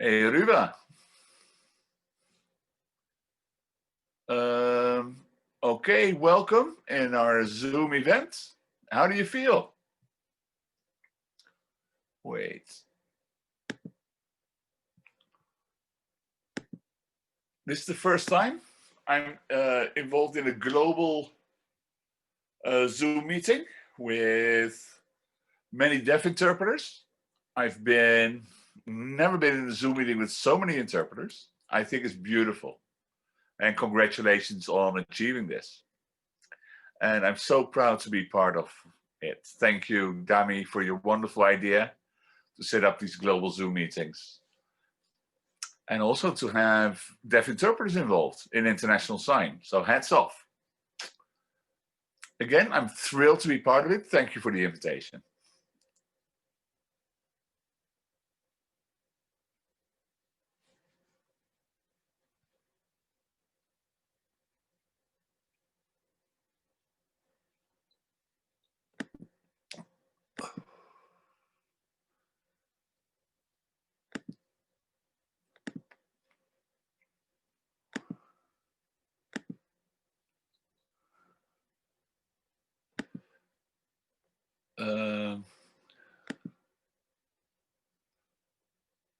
Hey, Ruva. Okay, welcome in our Zoom event. How do you feel? Wait. This is the first time I'm involved in a global Zoom meeting with many deaf interpreters. I've never been in a Zoom meeting with so many interpreters. I think it's beautiful. And congratulations on achieving this. And I'm so proud to be part of it. Thank you, Dami, for your wonderful idea to set up these global Zoom meetings. And also to have deaf interpreters involved in international sign. So hats off. Again, I'm thrilled to be part of it. Thank you for the invitation.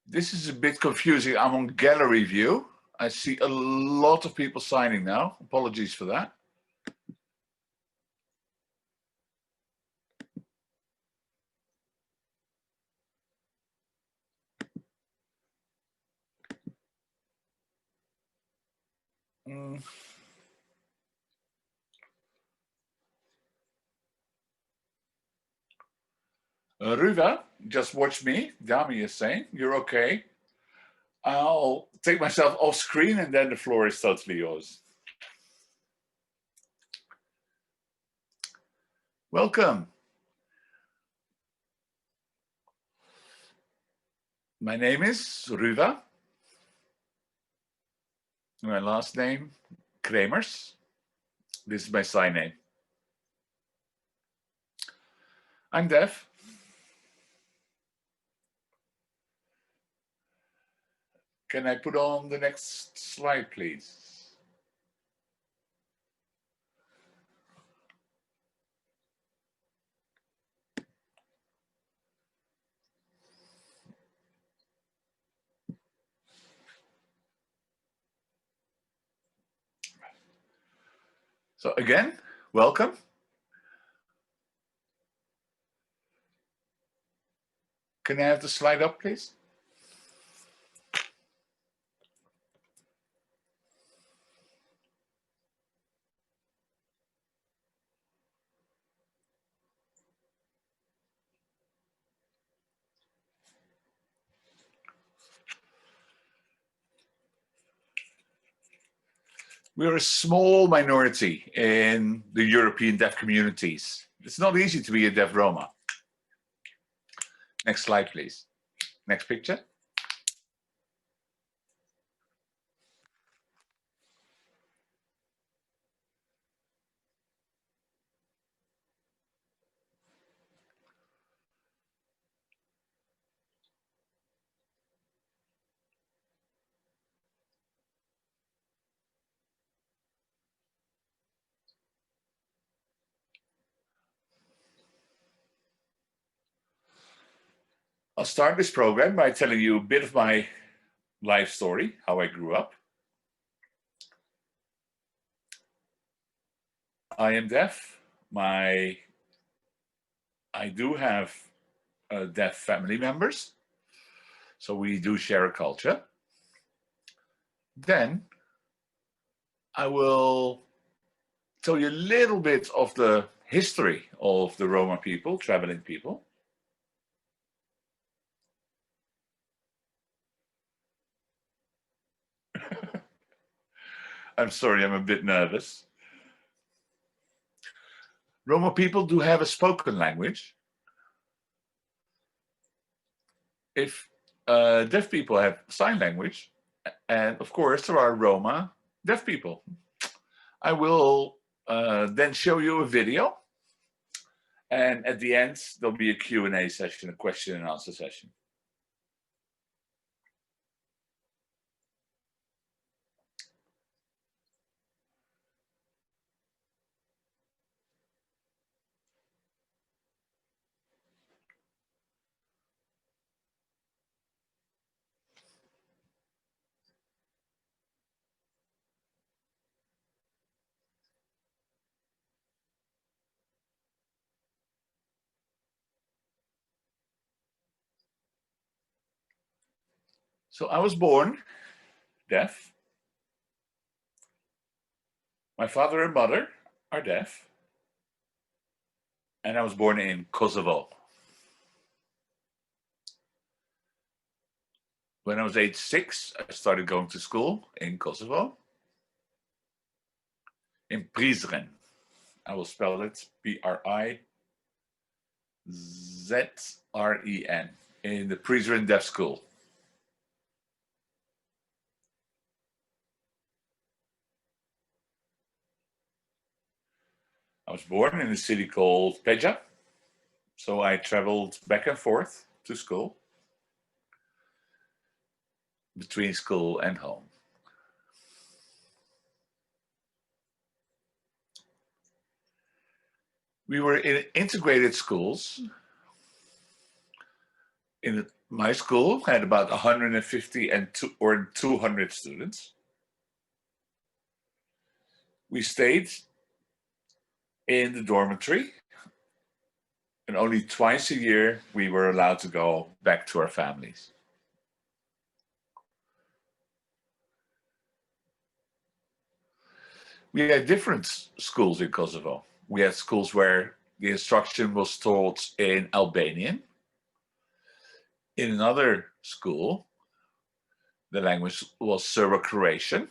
This is a bit confusing. I'm on gallery view. I see a lot of people signing now. Apologies for that. Ruva, just watch me. Dami is saying, you're okay. I'll take myself off screen and then the floor is totally yours. Welcome. My name is Ruva. My last name, Kremers. This is my sign name. I'm deaf. Can I put on the next slide, please? So again, welcome. Can I have the slide up, please? We're a small minority in the European deaf communities. It's not easy to be a deaf Roma. Next slide, please. Next picture. I'll start this program by telling you a bit of my life story, how I grew up. I am deaf. I do have deaf family members, so we do share a culture. Then I will tell you a little bit of the history of the Roma people, traveling people. I'm sorry, I'm a bit nervous. Roma people do have a spoken language. If deaf people have sign language, and of course there are Roma deaf people. I will then show you a video, and at the end there'll be a Q&A session, a question and answer session. So I was born deaf. My father and mother are deaf. And I was born in Kosovo. When I was age 6, I started going to school in Kosovo. In Prizren. I will spell it Prizren. In the Prizren Deaf School. I was born in a city called Peja. So I traveled back and forth to school. Between school and home. We were in integrated schools. In my school had about 150 or 200 students. We stayed in the dormitory, and only twice a year we were allowed to go back to our families. We had different schools in Kosovo. We had schools where the instruction was taught in Albanian. In another school, the language was Serbo-Croatian.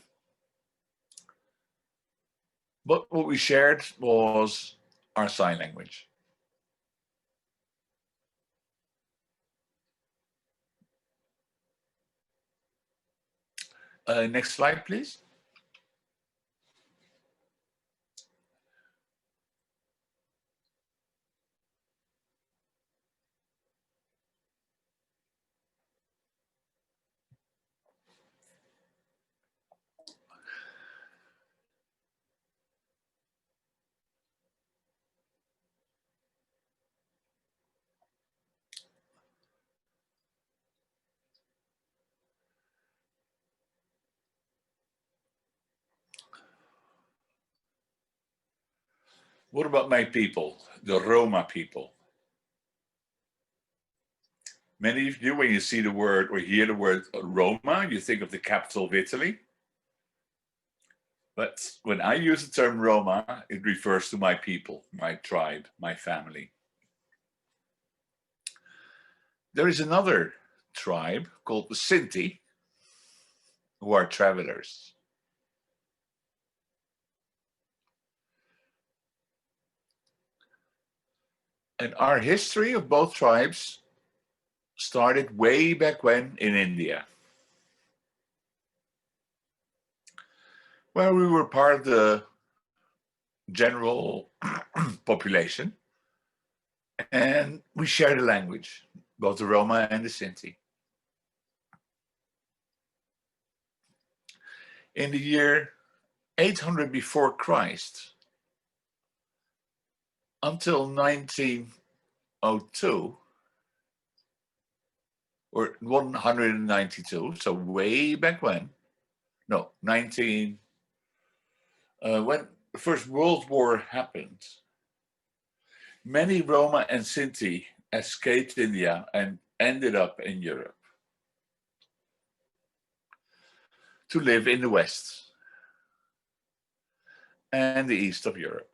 But what we shared was our sign language. Next slide, please. What about my people, the Roma people? Many of you, when you see the word or hear the word Roma, you think of the capital of Italy. But when I use the term Roma, it refers to my people, my tribe, my family. There is another tribe called the Sinti, who are travelers. And our history of both tribes started way back when in India, where we were part of the general population, and we shared a language, both the Roma and the Sinti. In the year 800 before Christ, until 1902, or 192, so way back when, no, when the First World War happened, many Roma and Sinti escaped India and ended up in Europe to live in the West and the East of Europe.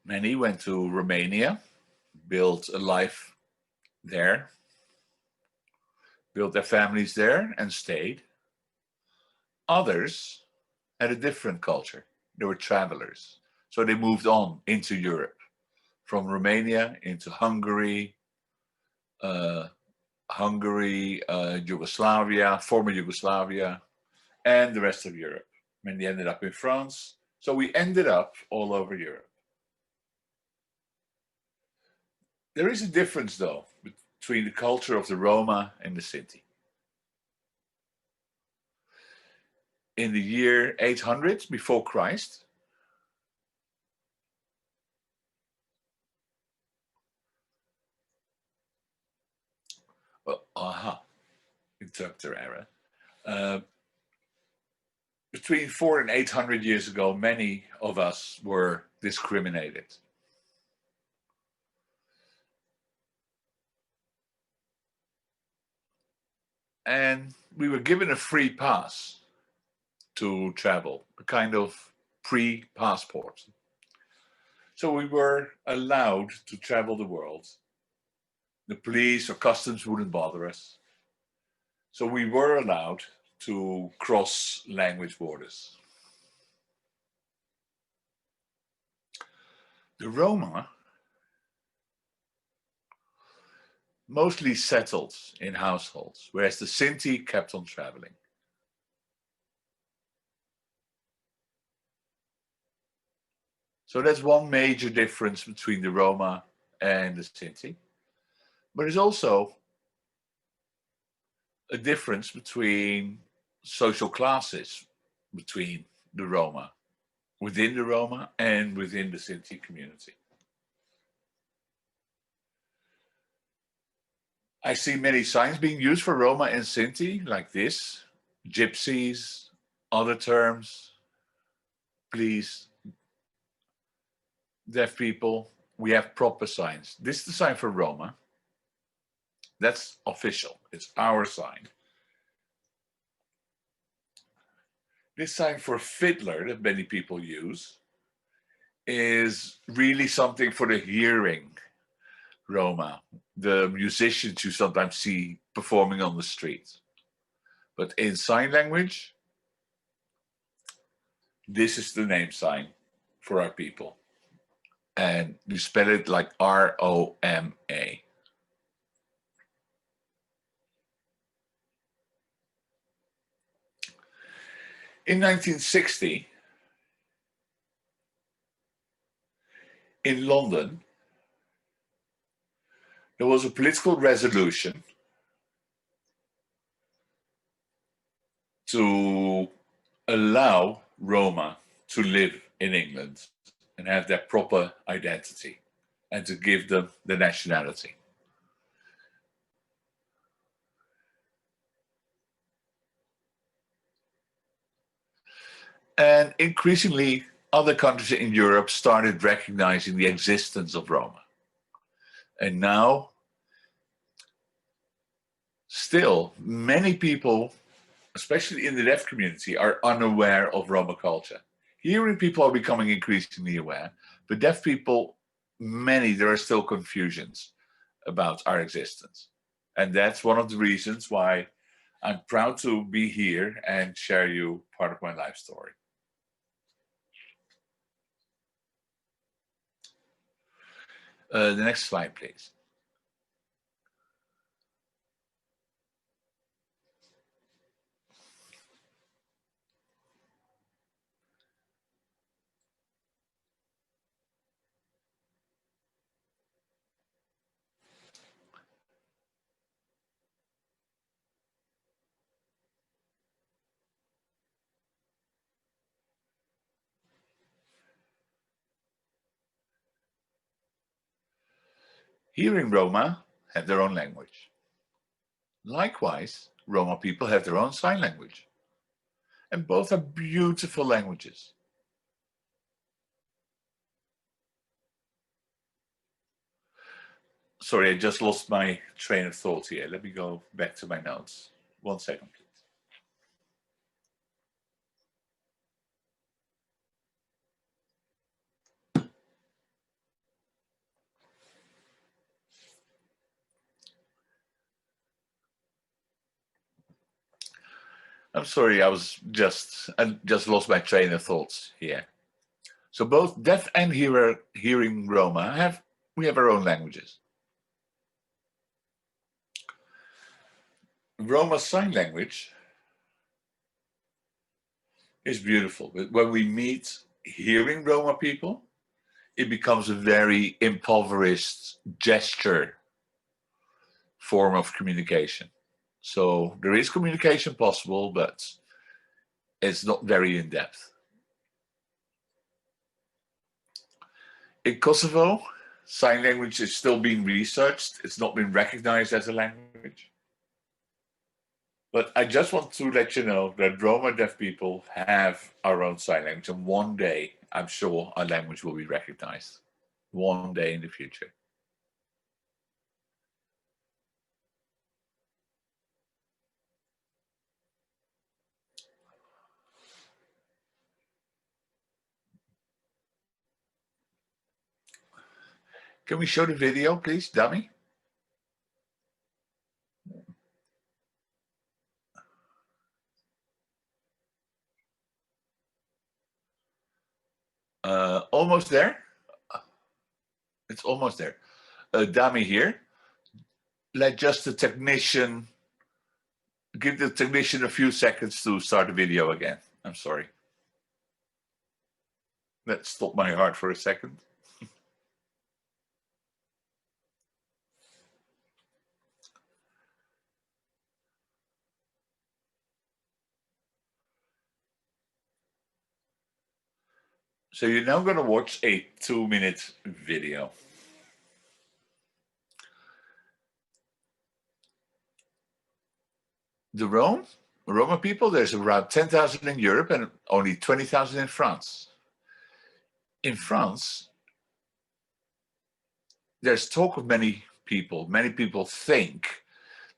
Many went to Romania, built a life there, built their families there and stayed. Others had a different culture. They were travelers. So they moved on into Europe, from Romania into Hungary, Yugoslavia, former Yugoslavia, and the rest of Europe. Many ended up in France. So we ended up all over Europe. There is a difference, though, between the culture of the Roma and the Sinti. In the year 800 before Christ, interpreter error. Between 400 and 800 years ago, many of us were discriminated. And we were given a free pass to travel, a kind of pre-passport. So we were allowed to travel the world. The police or customs wouldn't bother us. So we were allowed to cross language borders. The Roma mostly settled in households, whereas the Sinti kept on traveling. So that's one major difference between the Roma and the Sinti. But there's also a difference between social classes between the Roma, within the Roma and within the Sinti community. I see many signs being used for Roma and Sinti, like this: gypsies, other terms, please, deaf people. We have proper signs. This is the sign for Roma. That's official. It's our sign. This sign for fiddler that many people use is really something for the hearing Roma, the musicians you sometimes see performing on the street. But in sign language, this is the name sign for our people. And you spell it like R-O-M-A. In 1960, in London, there was a political resolution to allow Roma to live in England and have their proper identity and to give them the nationality. And increasingly, other countries in Europe started recognizing the existence of Roma. And now, still, many people, especially in the deaf community, are unaware of Roma culture. Hearing people are becoming increasingly aware, but deaf people, there are still confusions about our existence. And that's one of the reasons why I'm proud to be here and share you part of my life story. The next slide, please. Hearing Roma have their own language. Likewise, Roma people have their own sign language. And both are beautiful languages. Sorry, I just lost my train of thought here. Let me go back to my notes. 1 second, please. I'm sorry, I just lost my train of thoughts here. So both deaf and hearing Roma we have our own languages. Roma Sign Language is beautiful, but when we meet hearing Roma people, it becomes a very impoverished gesture form of communication. So there is communication possible, but it's not very in-depth. In Kosovo, sign language is still being researched. It's not been recognized as a language. But I just want to let you know that Roma deaf people have our own sign language, and one day, I'm sure our language will be recognized. One day in the future. Can we show the video, please, dummy? Almost there. It's almost there. Dummy here. Let just the technician, give the technician a few seconds to start the video again. I'm sorry. That stopped my heart for a second. So you're now going to watch a 2-minute video. The Roma people, there's around 10,000 in Europe and only 20,000 in France. In France, there's talk of many people think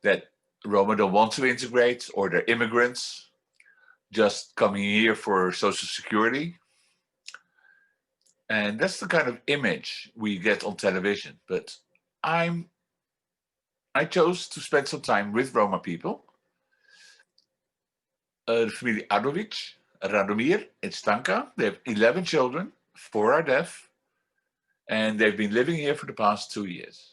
that Roma don't want to integrate, or they're immigrants just coming here for social security. And that's the kind of image we get on television. But I chose to spend some time with Roma people. The family Adovic, Radomir, and Stanka. They have 11 children, 4 are deaf, and they've been living here for the past 2 years.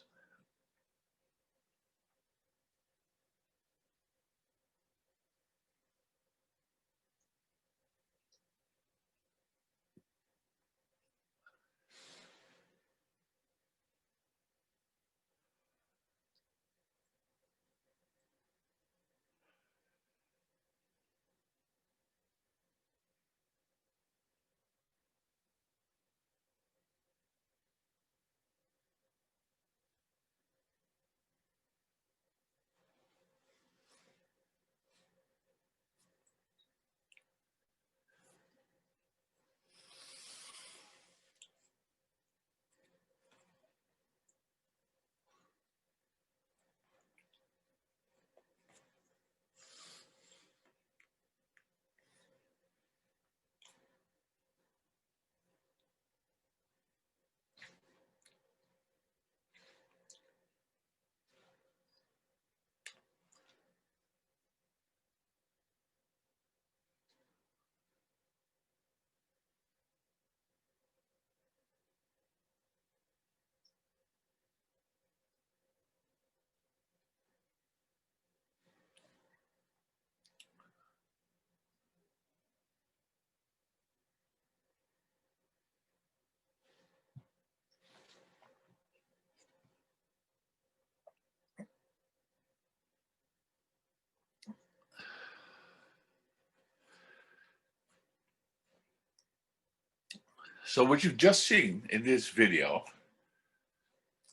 So what you've just seen in this video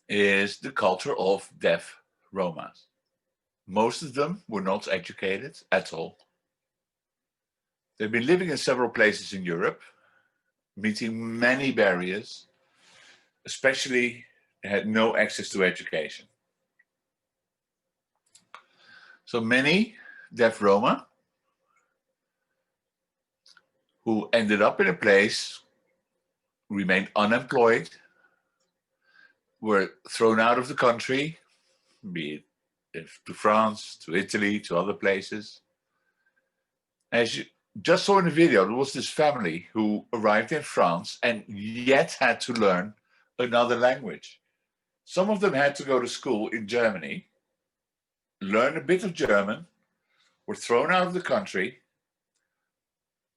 is the culture of deaf Romas. Most of them were not educated at all. They've been living in several places in Europe, meeting many barriers, especially they had no access to education. So many deaf Roma who ended up in a place, remained unemployed, were thrown out of the country, be it to France, to Italy, to other places. As you just saw in the video, there was this family who arrived in France and yet had to learn another language. Some of them had to go to school in Germany, learn a bit of German, were thrown out of the country,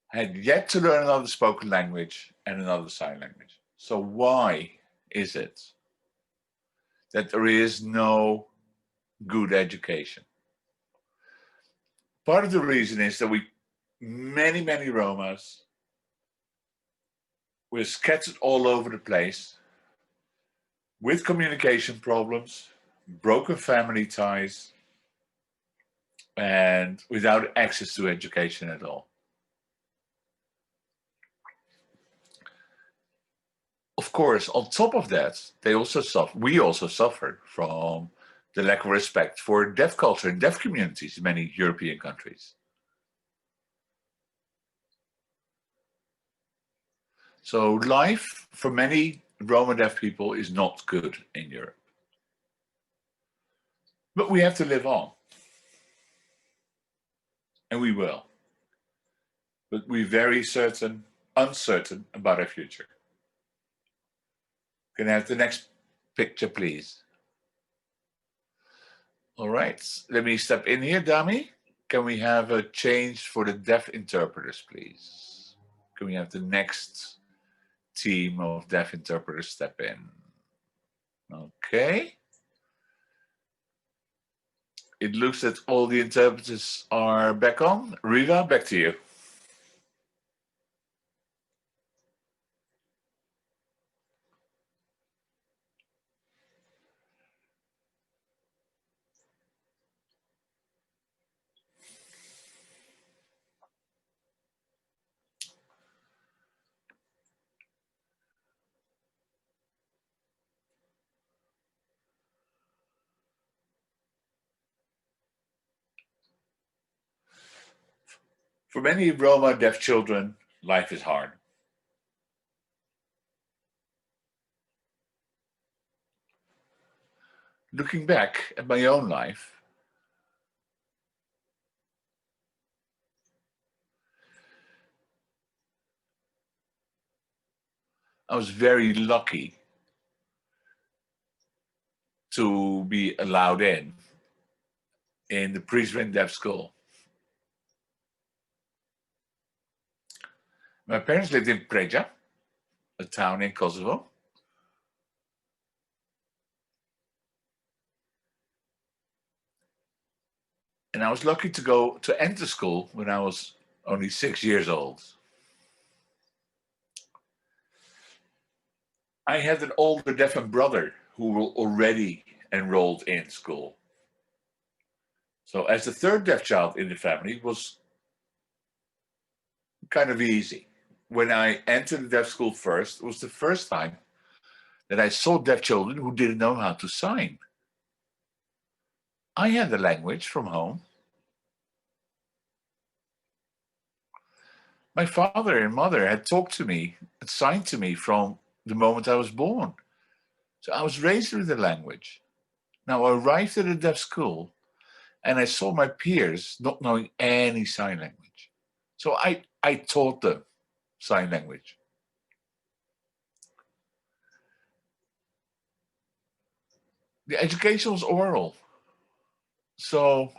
had yet to learn another spoken language and another sign language. So why is it that there is no good education? Part of the reason is that many Romas were scattered all over the place with communication problems, broken family ties, and without access to education at all. Of course, on top of that, we also suffer from the lack of respect for deaf culture and deaf communities in many European countries. So life for many Roma deaf people is not good in Europe. But we have to live on. And we will. But we're very uncertain about our future. Can I have the next picture, please? All right, let me step in here, Dami. Can we have a change for the deaf interpreters, please? Can we have the next team of deaf interpreters step in? Okay. It looks that all the interpreters are back on. Ruva, back to you. For many Roma deaf children, life is hard. Looking back at my own life, I was very lucky to be allowed in the Prizren Deaf School. My parents lived in Preja, a town in Kosovo. And I was lucky to enter school when I was only 6 years old. I had an older deaf brother who were already enrolled in school. So as the third deaf child in the family, it was kind of easy. When I entered the deaf school first, it was the first time that I saw deaf children who didn't know how to sign. I had the language from home. My father and mother had talked to me, had signed to me from the moment I was born. So I was raised with the language. Now I arrived at a deaf school and I saw my peers not knowing any sign language. So I taught them sign language. The education was oral. So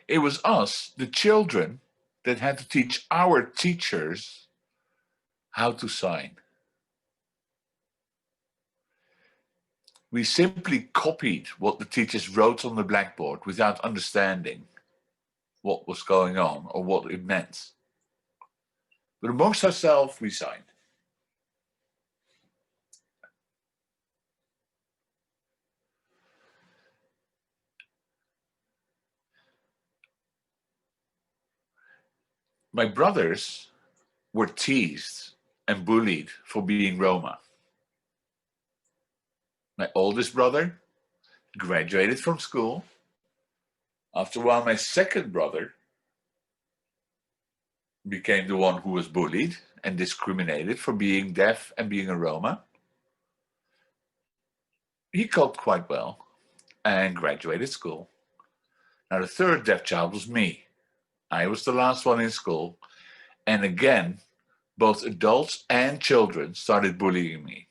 it was us, the children, that had to teach our teachers how to sign. We simply copied what the teachers wrote on the blackboard without understanding what was going on or what it meant. But amongst ourselves, we signed. My brothers were teased and bullied for being Roma. My oldest brother graduated from school. After a while, my second brother became the one who was bullied and discriminated for being deaf and being a Roma. He coped quite well and graduated school. Now the third deaf child was me. I was the last one in school. And again, both adults and children started bullying me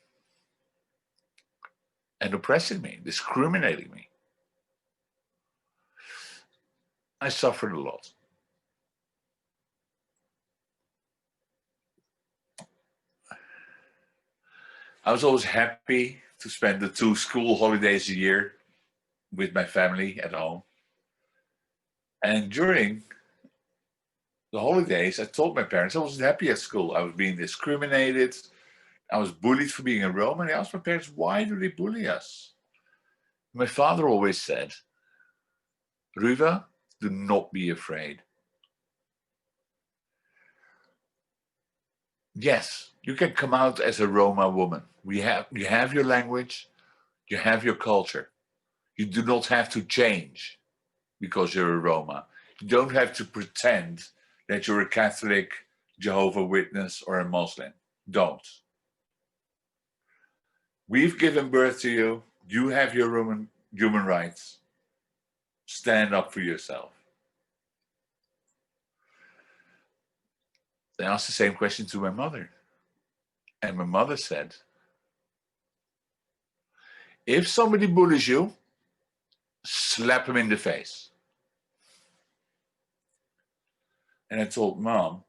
and oppressing me, discriminating me. I suffered a lot. I was always happy to spend the 2 school holidays a year with my family at home. And during the holidays, I told my parents I wasn't happy at school. I was being discriminated. I was bullied for being a Roma. And I asked my parents, why do they bully us? My father always said, Ruva, do not be afraid. Yes, you can come out as a Roma woman. You have your language, you have your culture. You do not have to change because you're a Roma. You don't have to pretend that you're a Catholic, Jehovah's Witness, or a Muslim. Don't. We've given birth to you. You have your human rights. Stand up for yourself. They asked the same question to my mother. And my mother said, if somebody bullies you, slap him in the face. And I told Mom,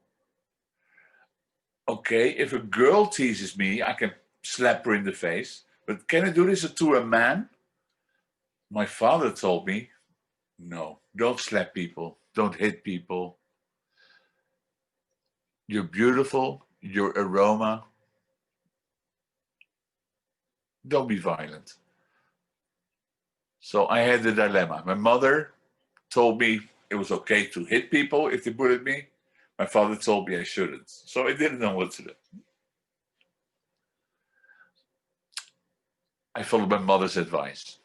okay, if a girl teases me, I can slap her in the face, but can I do this to a man? My father told me, no, don't slap people, don't hit people. You're beautiful, you're a Roma. Don't be violent. So I had the dilemma. My mother told me it was okay to hit people if they bullied me. My father told me I shouldn't. So I didn't know what to do. I followed my mother's advice.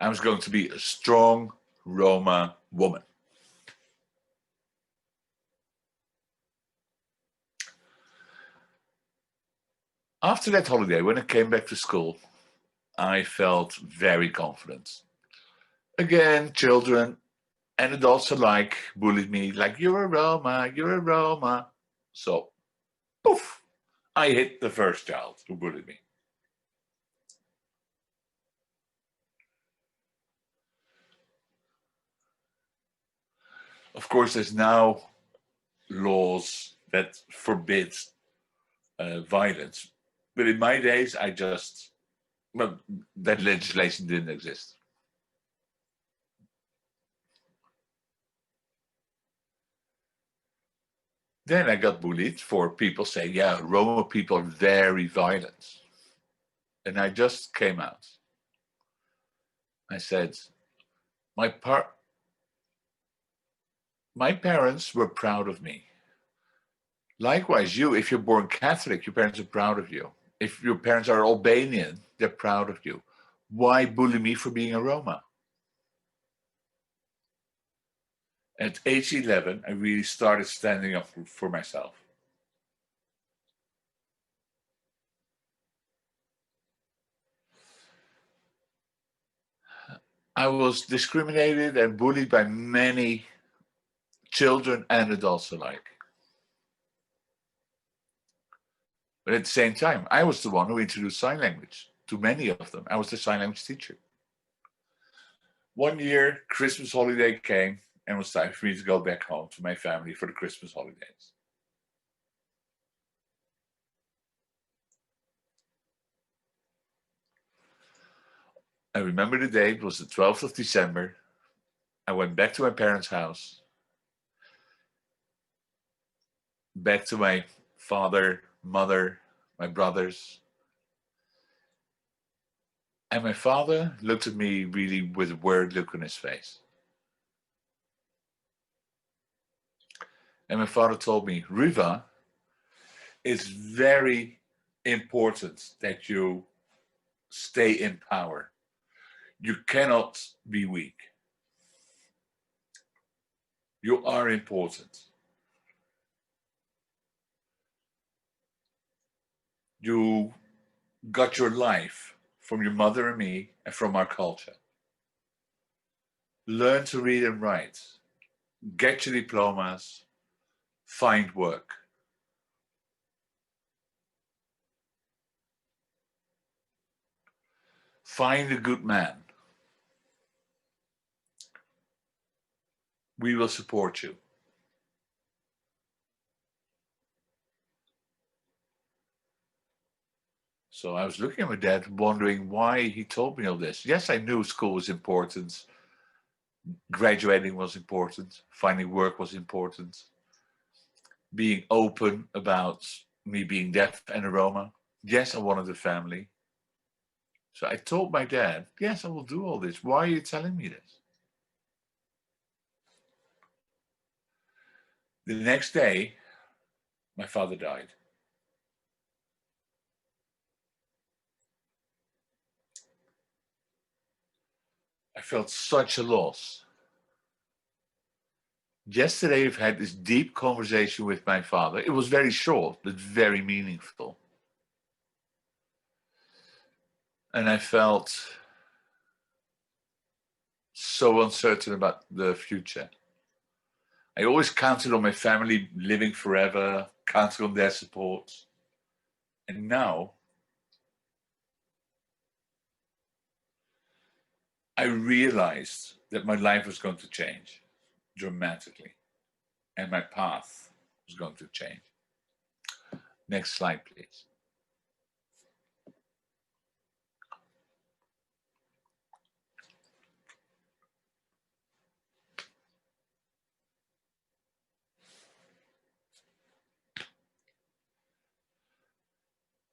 I was going to be a strong Roma woman. After that holiday, when I came back to school, I felt very confident. Again, children and adults alike bullied me like, you're a Roma, you're a Roma. So, poof, I hit the first child who bullied me. Of course, there's now laws that forbid violence. But in my days, well, that legislation didn't exist. Then I got bullied for people saying, yeah, Roma people are very violent. And I just came out. I said, my parents were proud of me. Likewise, you, if you're born Catholic, your parents are proud of you. If your parents are Albanian, they're proud of you. Why bully me for being a Roma? At age 11, I really started standing up for myself. I was discriminated and bullied by many children and adults alike. But at the same time, I was the one who introduced sign language to many of them. I was the sign language teacher. One year, Christmas holiday came, and it was time for me to go back home to my family for the Christmas holidays. I remember the date, it was the 12th of December. I went back to my parents' house, back to my father, mother, my brothers. And my father looked at me really with a worried look on his face. And my father told me, Ruva, it's very important that you stay in power. You cannot be weak. You are important. You got your life from your mother and me and from our culture. Learn to read and write. Get your diplomas. Find work. Find a good man. We will support you. So I was looking at my dad, wondering why he told me all this. Yes, I knew school was important. Graduating was important. Finding work was important. Being open about me being deaf and a Roma. Yes, I wanted a family. So I told my dad, yes, I will do all this. Why are you telling me this? The next day, my father died. I felt such a loss. Yesterday, I've had this deep conversation with my father. It was very short, but very meaningful. And I felt so uncertain about the future. I always counted on my family living forever, counted on their support. And now I realized that my life was going to change dramatically and my path was going to change. Next slide, please.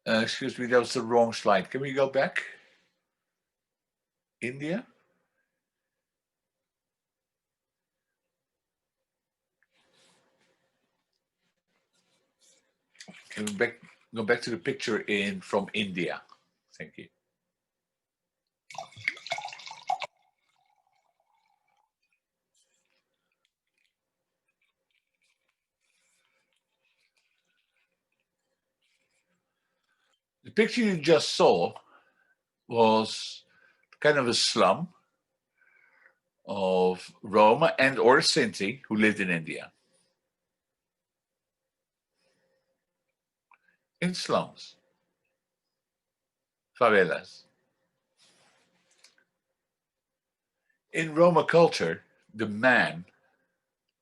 Excuse me, that was the wrong slide. Can we go back? India? Can we go back to the picture from India? Thank you. The picture you just saw was kind of a slum of Roma and or Sinti who lived in India. In slums, favelas. In Roma culture, the man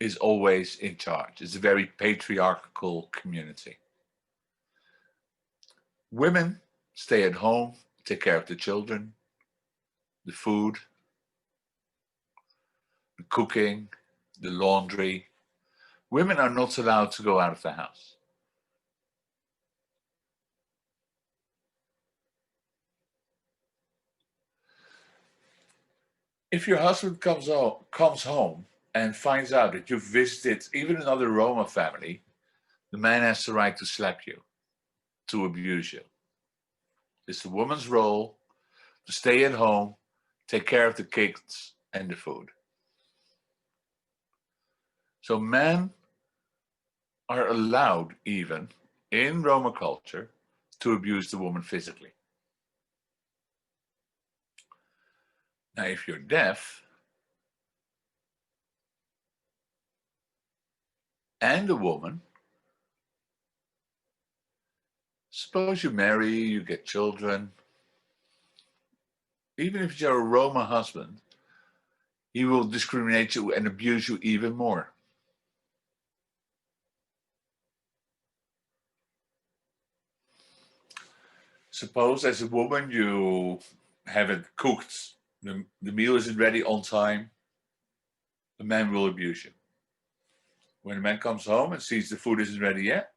is always in charge. It's a very patriarchal community. Women stay at home, take care of the children, the food, the cooking, the laundry. Women are not allowed to go out of the house. If your husband comes home and finds out that you've visited even another Roma family, the man has the right to slap you, to abuse you. It's the woman's role to stay at home, take care of the kids and the food. So men are allowed, even in Roma culture, to abuse the woman physically. Now, if you're deaf and a woman, suppose you marry, you get children, even if you're a Roma husband, he will discriminate you and abuse you even more. Suppose as a woman you haven't cooked, the meal isn't ready on time, the man will abuse you. When the man comes home and sees the food isn't ready yet,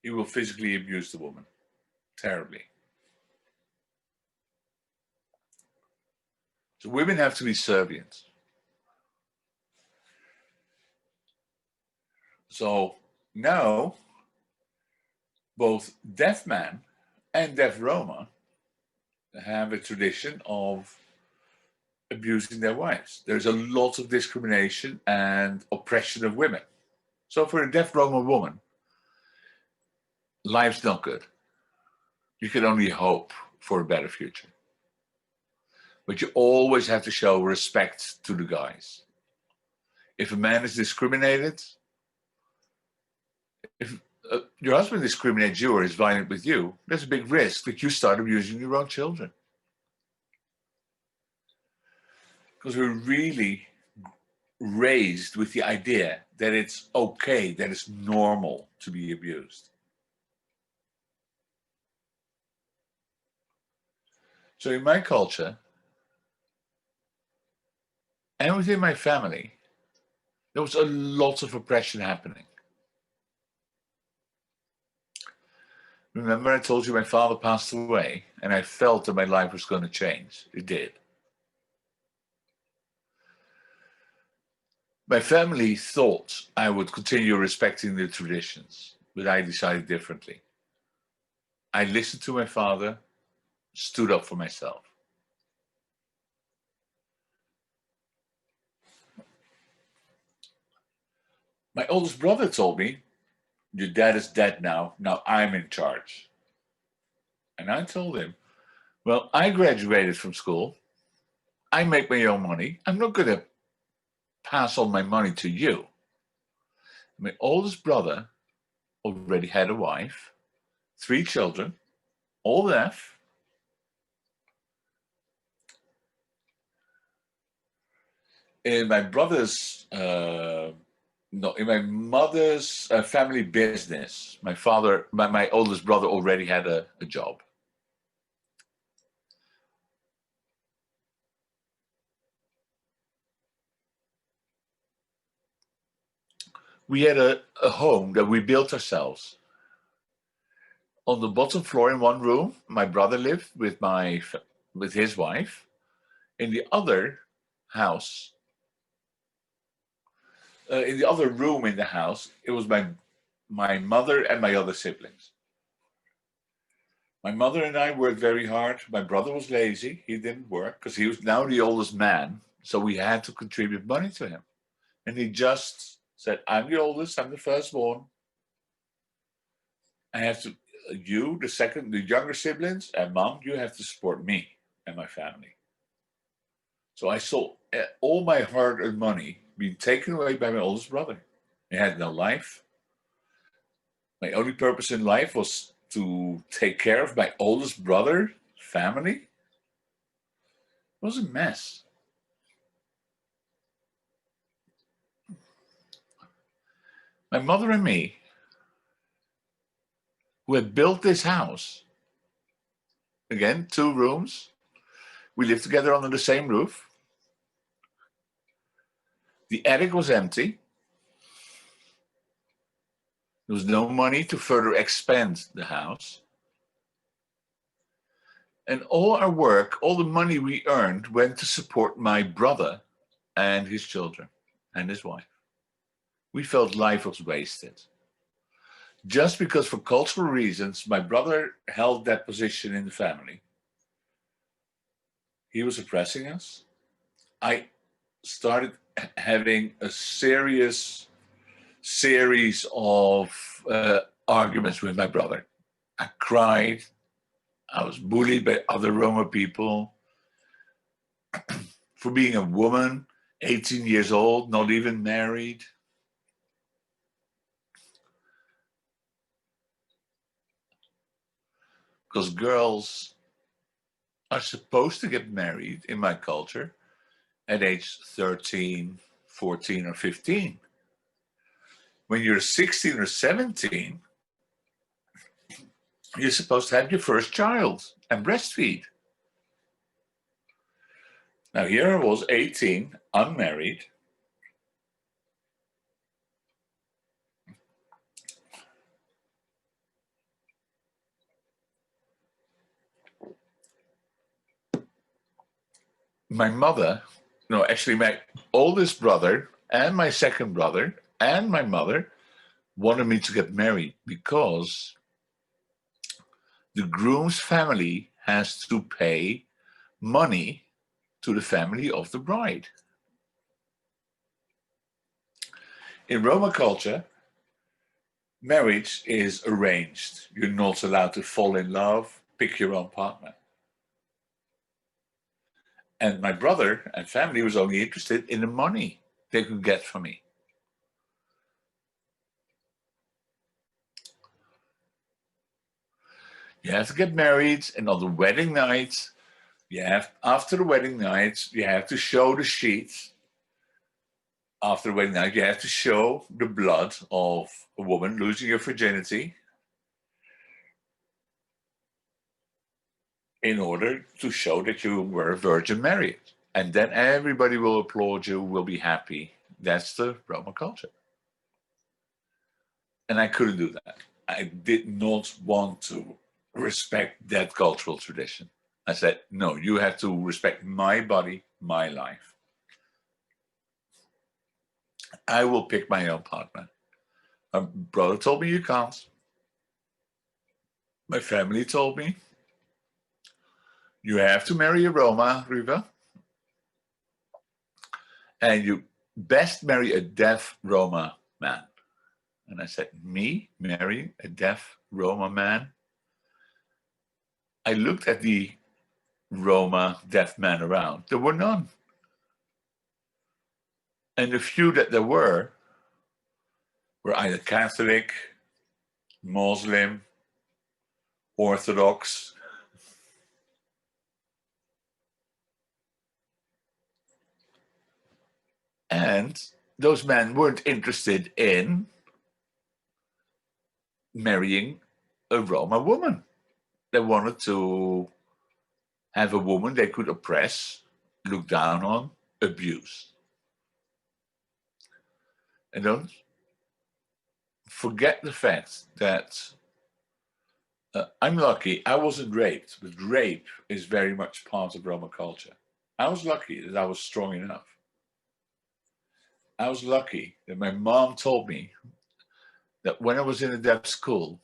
he will physically abuse the woman, terribly. So women have to be subservient. So now, both deaf man and deaf Roma have a tradition of abusing their wives. There's a lot of discrimination and oppression of women. So for a deaf Roma woman, life's not good. You can only hope for a better future. But you always have to show respect to the guys. If a man is discriminated, if your husband discriminates you or is violent with you, there's a big risk that you start abusing your own children. Because we're really raised with the idea that it's okay, that it's normal to be abused. So in my culture, and within my family, there was a lot of oppression happening. Remember I told you my father passed away and I felt that my life was going to change. It did. My family thought I would continue respecting the traditions, but I decided differently. I listened to my father, stood up for myself. My oldest brother told me, your dad is dead now, now I'm in charge. And I told him, well, I graduated from school. I make my own money. I'm not going to pass on my money to you. My oldest brother already had a wife, 3 children, all deaf. In my brother's, in my mother's family business, my oldest brother already had a job. We had a home that we built ourselves. On the bottom floor in one room, my brother lived with his wife. In the other house, in the other room in the house, it was my mother and my other siblings. My mother and I worked very hard. My brother was lazy. He didn't work because he was now the oldest man. So we had to contribute money to him. And he just said, I'm the oldest, I'm the firstborn. I have to, you, the younger siblings, and mom, you have to support me and my family. So I saw all my hard-earned money being taken away by my oldest brother. He had no life. My only purpose in life was to take care of my oldest brother's family. It was a mess. My mother and me, who had built this house, again, 2 rooms, we lived together under the same roof. The attic was empty. There was no money to further expand the house. And all our work, all the money we earned went to support my brother and his children and his wife. We felt life was wasted. Just because for cultural reasons, my brother held that position in the family. He was oppressing us. I started having a series of arguments with my brother. I cried. I was bullied by other Roma people for being a woman, 18 years old, not even married. Because girls are supposed to get married in my culture at age 13, 14, or 15. When you're 16 or 17, you're supposed to have your first child and breastfeed. Now here I was 18, unmarried. My mother, no, actually my oldest brother and my second brother and my mother wanted me to get married because the groom's family has to pay money to the family of the bride. In Roma culture, marriage is arranged. You're not allowed to fall in love, pick your own partner. And my brother and family was only interested in the money they could get from me. You have to get married, and on the wedding night, after the wedding night, you have to show the sheets. After the wedding night, you have to show the blood of a woman losing her virginity in order to show that you were a virgin married. And then everybody will applaud you, will be happy. That's the Roma culture. And I couldn't do that. I did not want to respect that cultural tradition. I said, no, you have to respect my body, my life. I will pick my own partner. My brother told me you can't. My family told me, you have to marry a Roma, Ruva. And you best marry a deaf Roma man. And I said, me marrying a deaf Roma man? I looked at the Roma deaf men around. There were none. And the few that there were either Catholic, Muslim, Orthodox. And those men weren't interested in marrying a Roma woman. They wanted to have a woman they could oppress, look down on, abuse. And don't forget the fact that I'm lucky I wasn't raped, but rape is very much part of Roma culture. I was lucky that I was strong enough. I was lucky that my mom told me that when I was in a deaf school,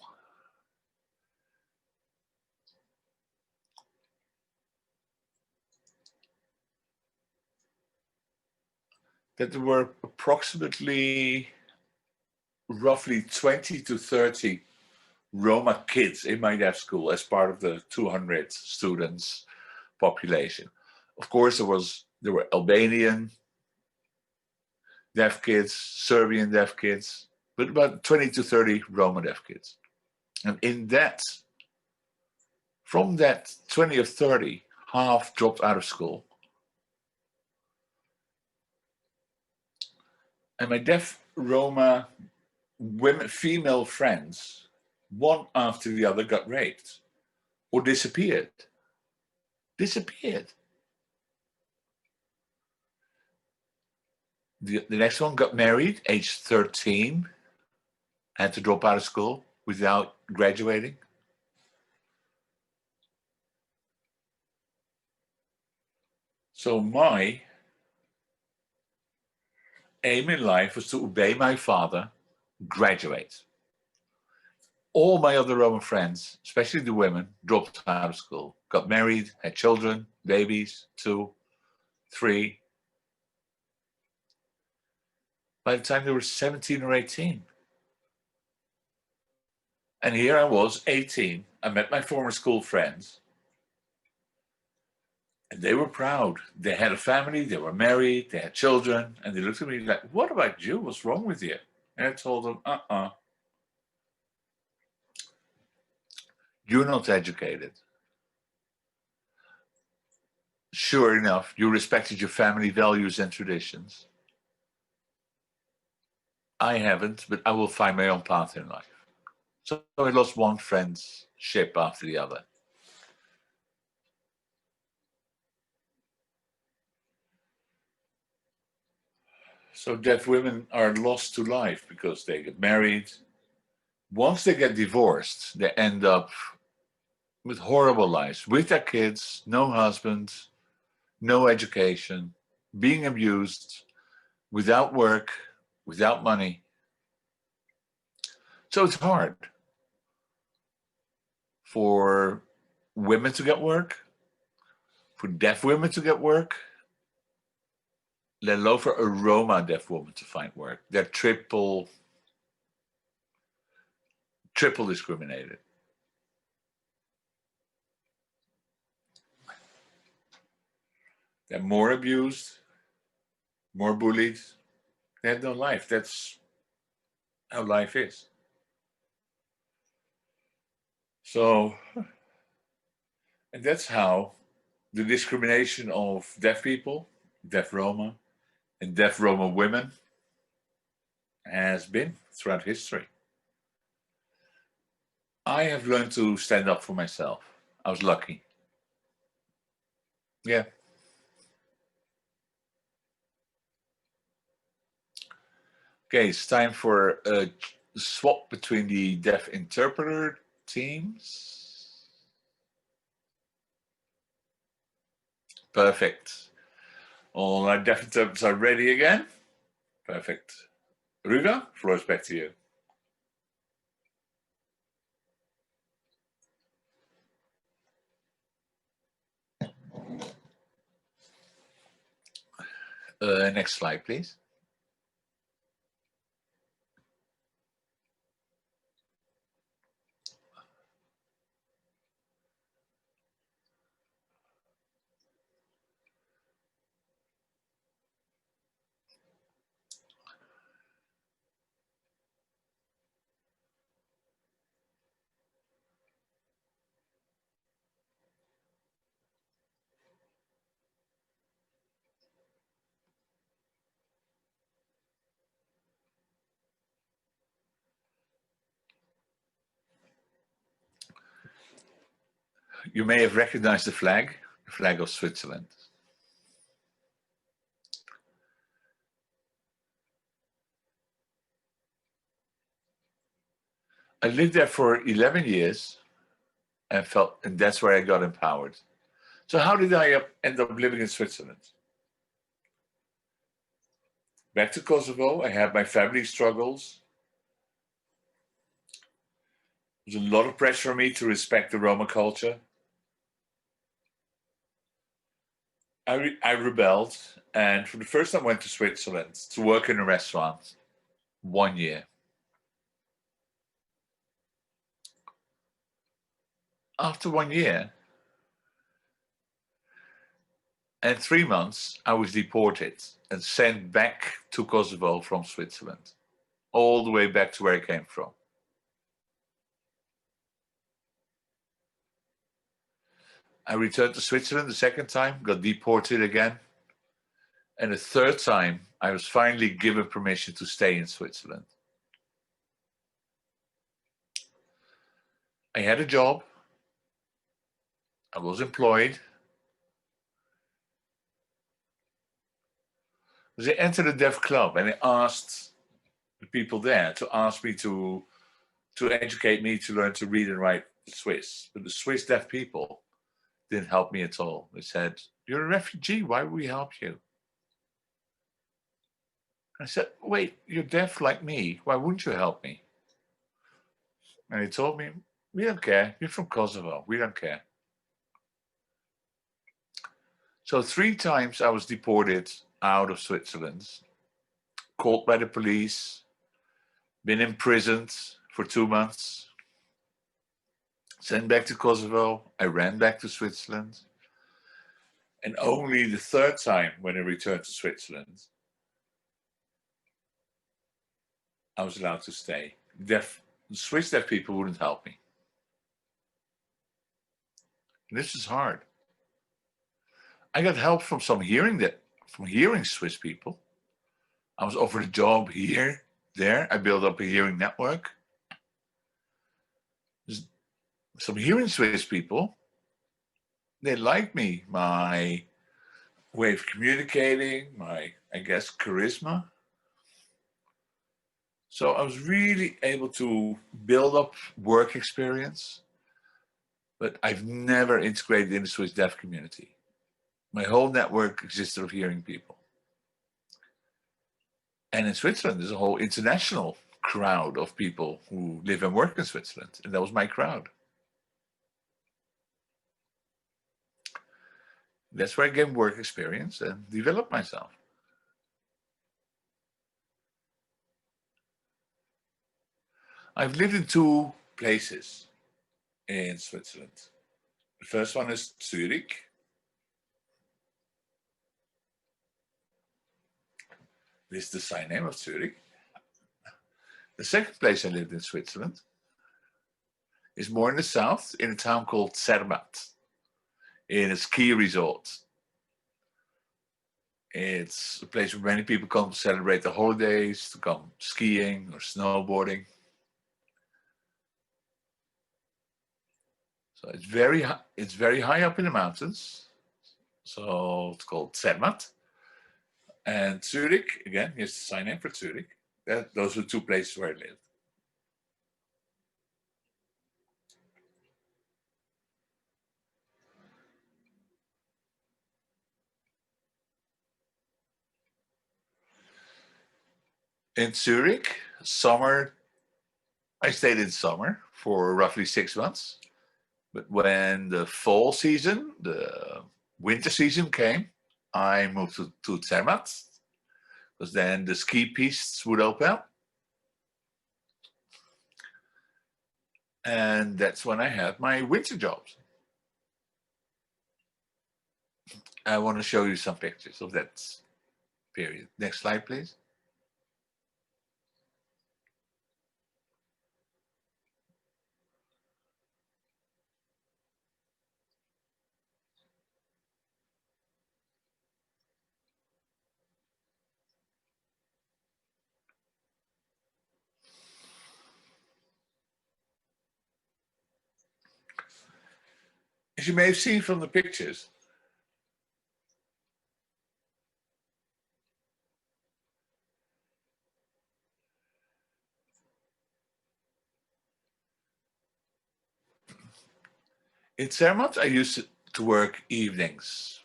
that there were approximately roughly 20 to 30 Roma kids in my deaf school as part of the 200 students population. Of course, there were Albanian deaf kids, Serbian deaf kids, but about 20 to 30 Roma deaf kids. And from that 20 or 30, half dropped out of school. And my deaf Roma women, female friends, one after the other got raped or disappeared. The next one got married, age 13, had to drop out of school without graduating. So my aim in life was to obey my father, graduate. All my other Roman friends, especially the women, dropped out of school, got married, had children, babies, 2, 3. By the time they were 17 or 18. And here I was, 18. I met my former school friends. And they were proud. They had a family, they were married, they had children. And they looked at me like, what about you? What's wrong with you? And I told them, you're not educated. Sure enough, you respected your family values and traditions. I haven't, but I will find my own path in life. So I lost one friendship after the other. So deaf women are lost to life because they get married. Once they get divorced, they end up with horrible lives, with their kids, no husband, no education, being abused, without work, without money. So it's hard for women to get work, for deaf women to get work, let alone for a Roma deaf woman to find work. They're triple discriminated. They're more abused, more bullied. They have no life. That's how life is. So, and that's how the discrimination of deaf people, deaf Roma, and deaf Roma women has been throughout history. I have learned to stand up for myself. I was lucky. Yeah. Okay, it's time for a swap between the deaf interpreter teams. Perfect. All our deaf interpreters are ready again. Perfect. Ruva, floor is back to you. Next slide, please. You may have recognized the flag of Switzerland. I lived there for 11 years and that's where I got empowered. So how did I end up living in Switzerland? Back to Kosovo, I had my family struggles. There was a lot of pressure on me to respect the Roma culture. I rebelled, and for the first time went to Switzerland to work in a restaurant 1 year. After 1 year and 3 months, I was deported and sent back to Kosovo from Switzerland, all the way back to where I came from. I returned to Switzerland the second time, got deported again. And the third time, I was finally given permission to stay in Switzerland. I had a job. I was employed. I entered a deaf club and I asked the people there to ask me to educate me to learn to read and write Swiss. But the Swiss deaf people didn't help me at all. They said, "You're a refugee, why would we help you?" I said, "Wait, you're deaf like me, why wouldn't you help me?" And they told me, "We don't care, you're from Kosovo, we don't care." So 3 times I was deported out of Switzerland, caught by the police, been imprisoned for 2 months, sent back to Kosovo, I ran back to Switzerland. And only the third time when I returned to Switzerland, I was allowed to stay. Swiss deaf people wouldn't help me. And this is hard. I got help from some hearing Swiss people. I was offered a job here, there. I built up a hearing network. Some hearing Swiss people, they liked me, my way of communicating, my, I guess, charisma. So I was really able to build up work experience, but I've never integrated in the Swiss deaf community. My whole network existed of hearing people. And in Switzerland, there's a whole international crowd of people who live and work in Switzerland, and that was my crowd. That's where I gained work experience and developed myself. I've lived in 2 places in Switzerland. The first one is Zurich. This is the sign name of Zurich. The second place I lived in Switzerland is more in the south, in a town called Zermatt, in a ski resort. It's a place where many people come to celebrate the holidays, to come skiing or snowboarding. So it's very high up in the mountains. So it's called Zermatt. And Zurich, again, here's the sign name for Zurich. Those were 2 places where I lived. In Zurich, summer, I stayed in summer for roughly 6 months. But when the fall season, the winter season came, I moved to Zermatt, because then the ski pistes would open up. And that's when I had my winter jobs. I want to show you some pictures of that period. Next slide, please. as you may have seen from the pictures, in Zermatt, I used to work evenings.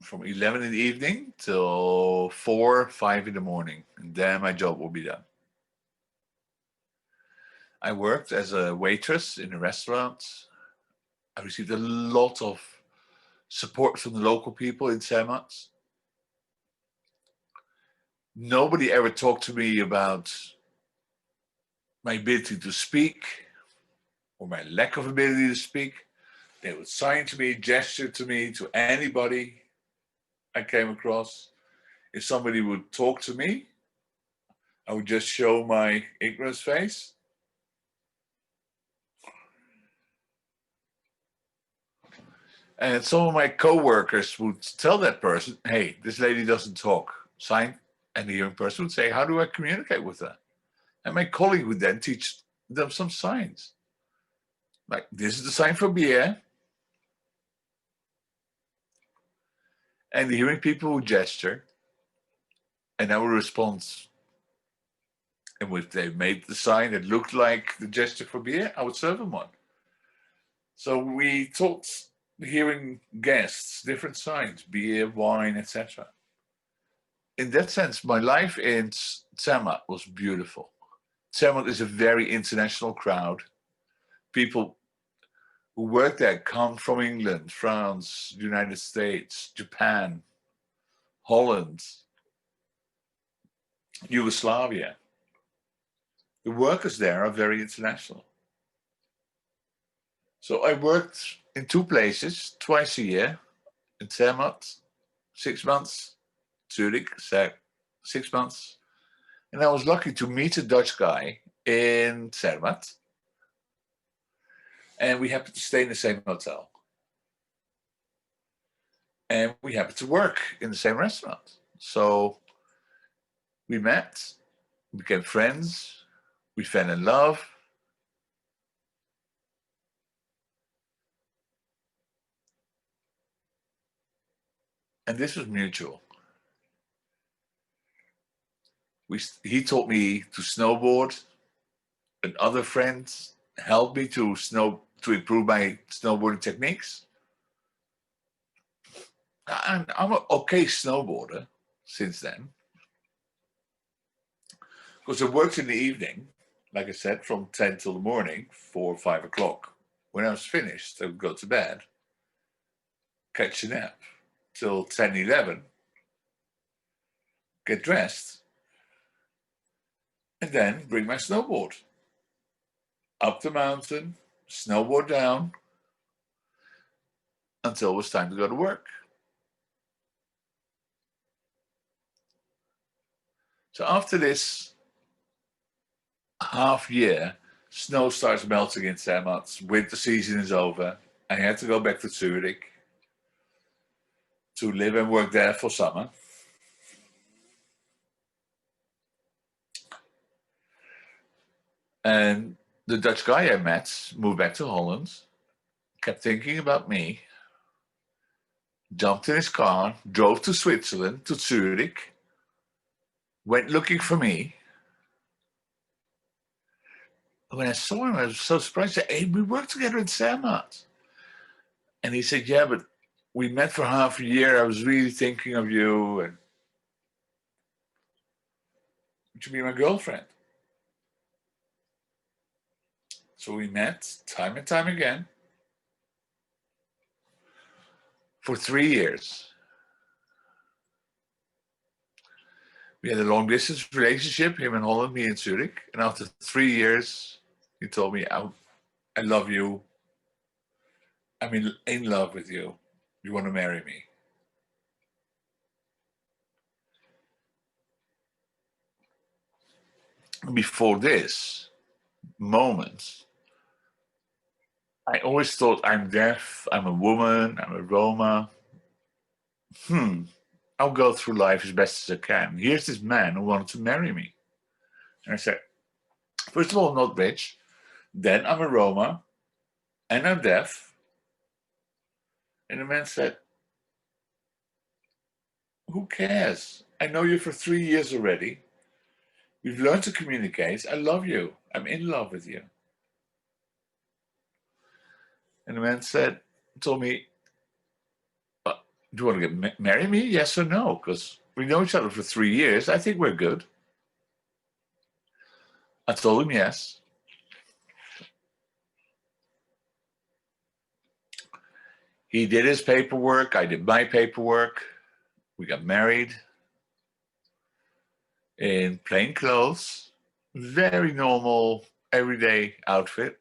From 11 in the evening till 4, 5 in the morning. And then my job will be done. I worked as a waitress in a restaurant. I received a lot of support from the local people in Zermatt. Nobody ever talked to me about my ability to speak or my lack of ability to speak. They would sign to me, gesture to me, to anybody I came across. If somebody would talk to me, I would just show my ignorance face. And some of my co-workers would tell that person, hey, this lady doesn't talk. Sign. And the young person would say, how do I communicate with her? And my colleague would then teach them some signs. Like, this is the sign for beer. And the hearing people would gesture. And I would respond. And if they made the sign that looked like the gesture for beer, I would serve them one. So we taught the hearing guests different signs, beer, wine, etc. In that sense, my life in Zermatt was beautiful. Zermatt is a very international crowd. People who work there come from England, France, United States, Japan, Holland, Yugoslavia. The workers there are very international. So I worked in 2 places, twice a year, in Zermatt, 6 months, Zurich, 6 months. And I was lucky to meet a Dutch guy in Zermatt. And we happened to stay in the same hotel. And we happened to work in the same restaurant. So we met, became friends, we fell in love. And this was mutual. He taught me to snowboard. Another friend helped me to improve my snowboarding techniques. I'm an okay snowboarder since then. Because I worked in the evening, like I said, from 10 till the morning, 4 or 5 o'clock. When I was finished, I would go to bed, catch a nap till 10, 11, get dressed, and then bring my snowboard up the mountain, snowboard down, until it was time to go to work. So after this half year, snow starts melting in Zermatt, winter season is over. I had to go back to Zurich to live and work there for summer. And the Dutch guy I met moved back to Holland, kept thinking about me, jumped in his car, drove to Switzerland, to Zurich, went looking for me. When I saw him, I was so surprised. I said, hey, we worked together in Zermatt. And he said, yeah, but we met for half a year. I was really thinking of you. And would you be my girlfriend? So we met time and time again for 3 years. We had a long distance relationship, him in Holland, me in Zurich. And after 3 years, he told me, I love you. I'm in love with you. You want to marry me? Before this moment, I always thought I'm deaf, I'm a woman, I'm a Roma. I'll go through life as best as I can. Here's this man who wanted to marry me. And I said, first of all, I'm not rich. Then I'm a Roma. and I'm deaf. And the man said, who cares? I know you for 3 years already. We've learned to communicate. I love you. I'm in love with you. And the man told me, do you want to marry me? Yes or no? Because we know each other for 3 years. I think we're good. I told him yes. He did his paperwork. I did my paperwork. We got married in plain clothes, very normal, everyday outfit.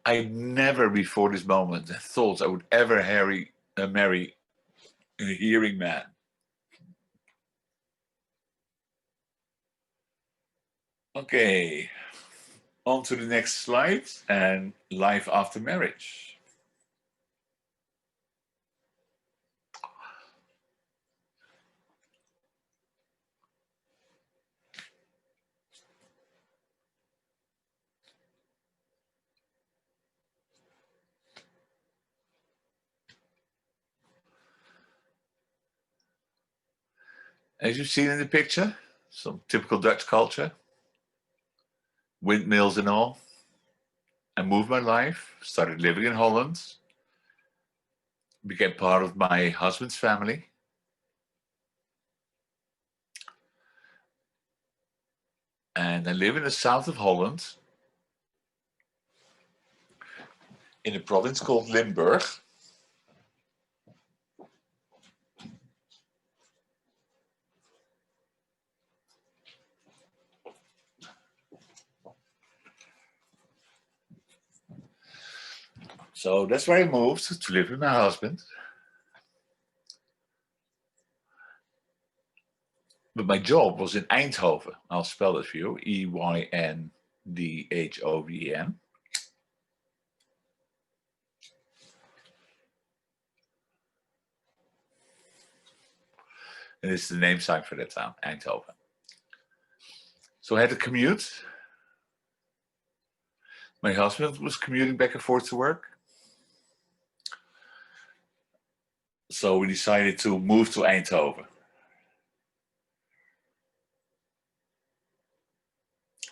I never before this moment thought I would ever marry a hearing man. Okay, on to the next slide and life after marriage. As you've seen in the picture, some typical Dutch culture, windmills and all. I moved my life, started living in Holland, became part of my husband's family. And I live in the south of Holland, in a province called Limburg. So that's where I moved to live with my husband. But my job was in Eindhoven. I'll spell it for you, Eynhdhoven. And it's the name sign for that town, Eindhoven. So I had to commute. My husband was commuting back and forth to work. So we decided to move to Eindhoven.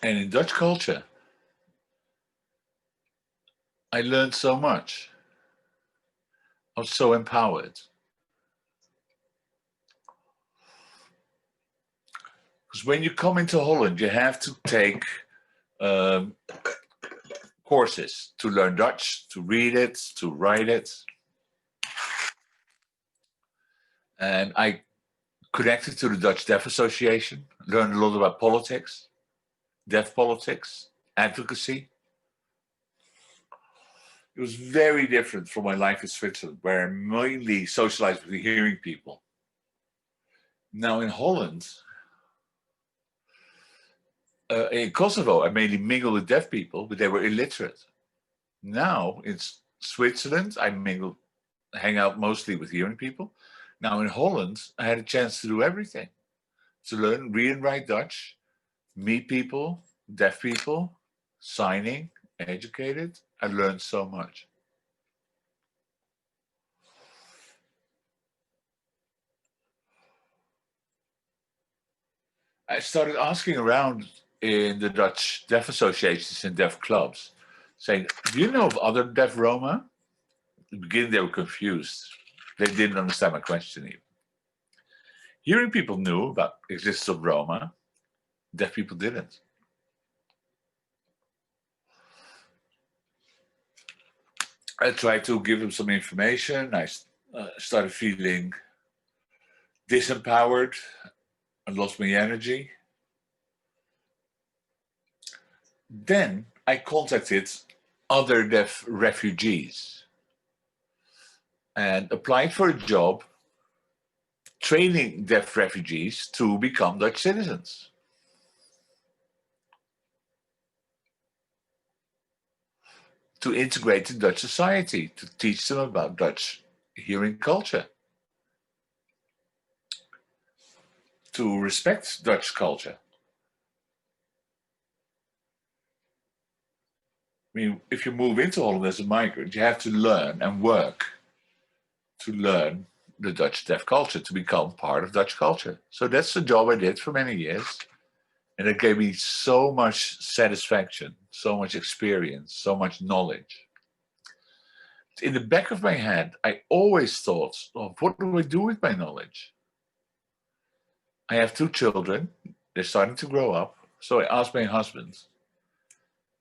And in Dutch culture, I learned so much. I was so empowered. Because when you come into Holland, you have to take courses to learn Dutch, to read it, to write it. And I connected to the Dutch Deaf Association, learned a lot about politics, deaf politics, advocacy. It was very different from my life in Switzerland, where I mainly socialized with the hearing people. Now in Holland, in Kosovo, I mainly mingled with deaf people, but they were illiterate. Now in Switzerland, I hang out mostly with hearing people. Now in Holland, I had a chance to do everything. To learn, read and write Dutch, meet people, deaf people, signing, educated. I learned so much. I started asking around in the Dutch deaf associations and deaf clubs, saying, do you know of other deaf Roma? In the beginning, they were confused. They didn't understand my question even. Hearing people knew about the existence of Roma. Deaf people didn't. I tried to give them some information. I started feeling disempowered. I lost my energy. Then I contacted other deaf refugees and applied for a job training deaf refugees to become Dutch citizens. To integrate in Dutch society, to teach them about Dutch hearing culture. to respect Dutch culture. I mean, if you move into Holland as a migrant, you have to learn and work to learn the Dutch deaf culture, to become part of Dutch culture. So that's the job I did for many years. And it gave me so much satisfaction, so much experience, so much knowledge. In the back of my head, I always thought, oh, what do I do with my knowledge? I have 2 children. They're starting to grow up. So I asked my husband,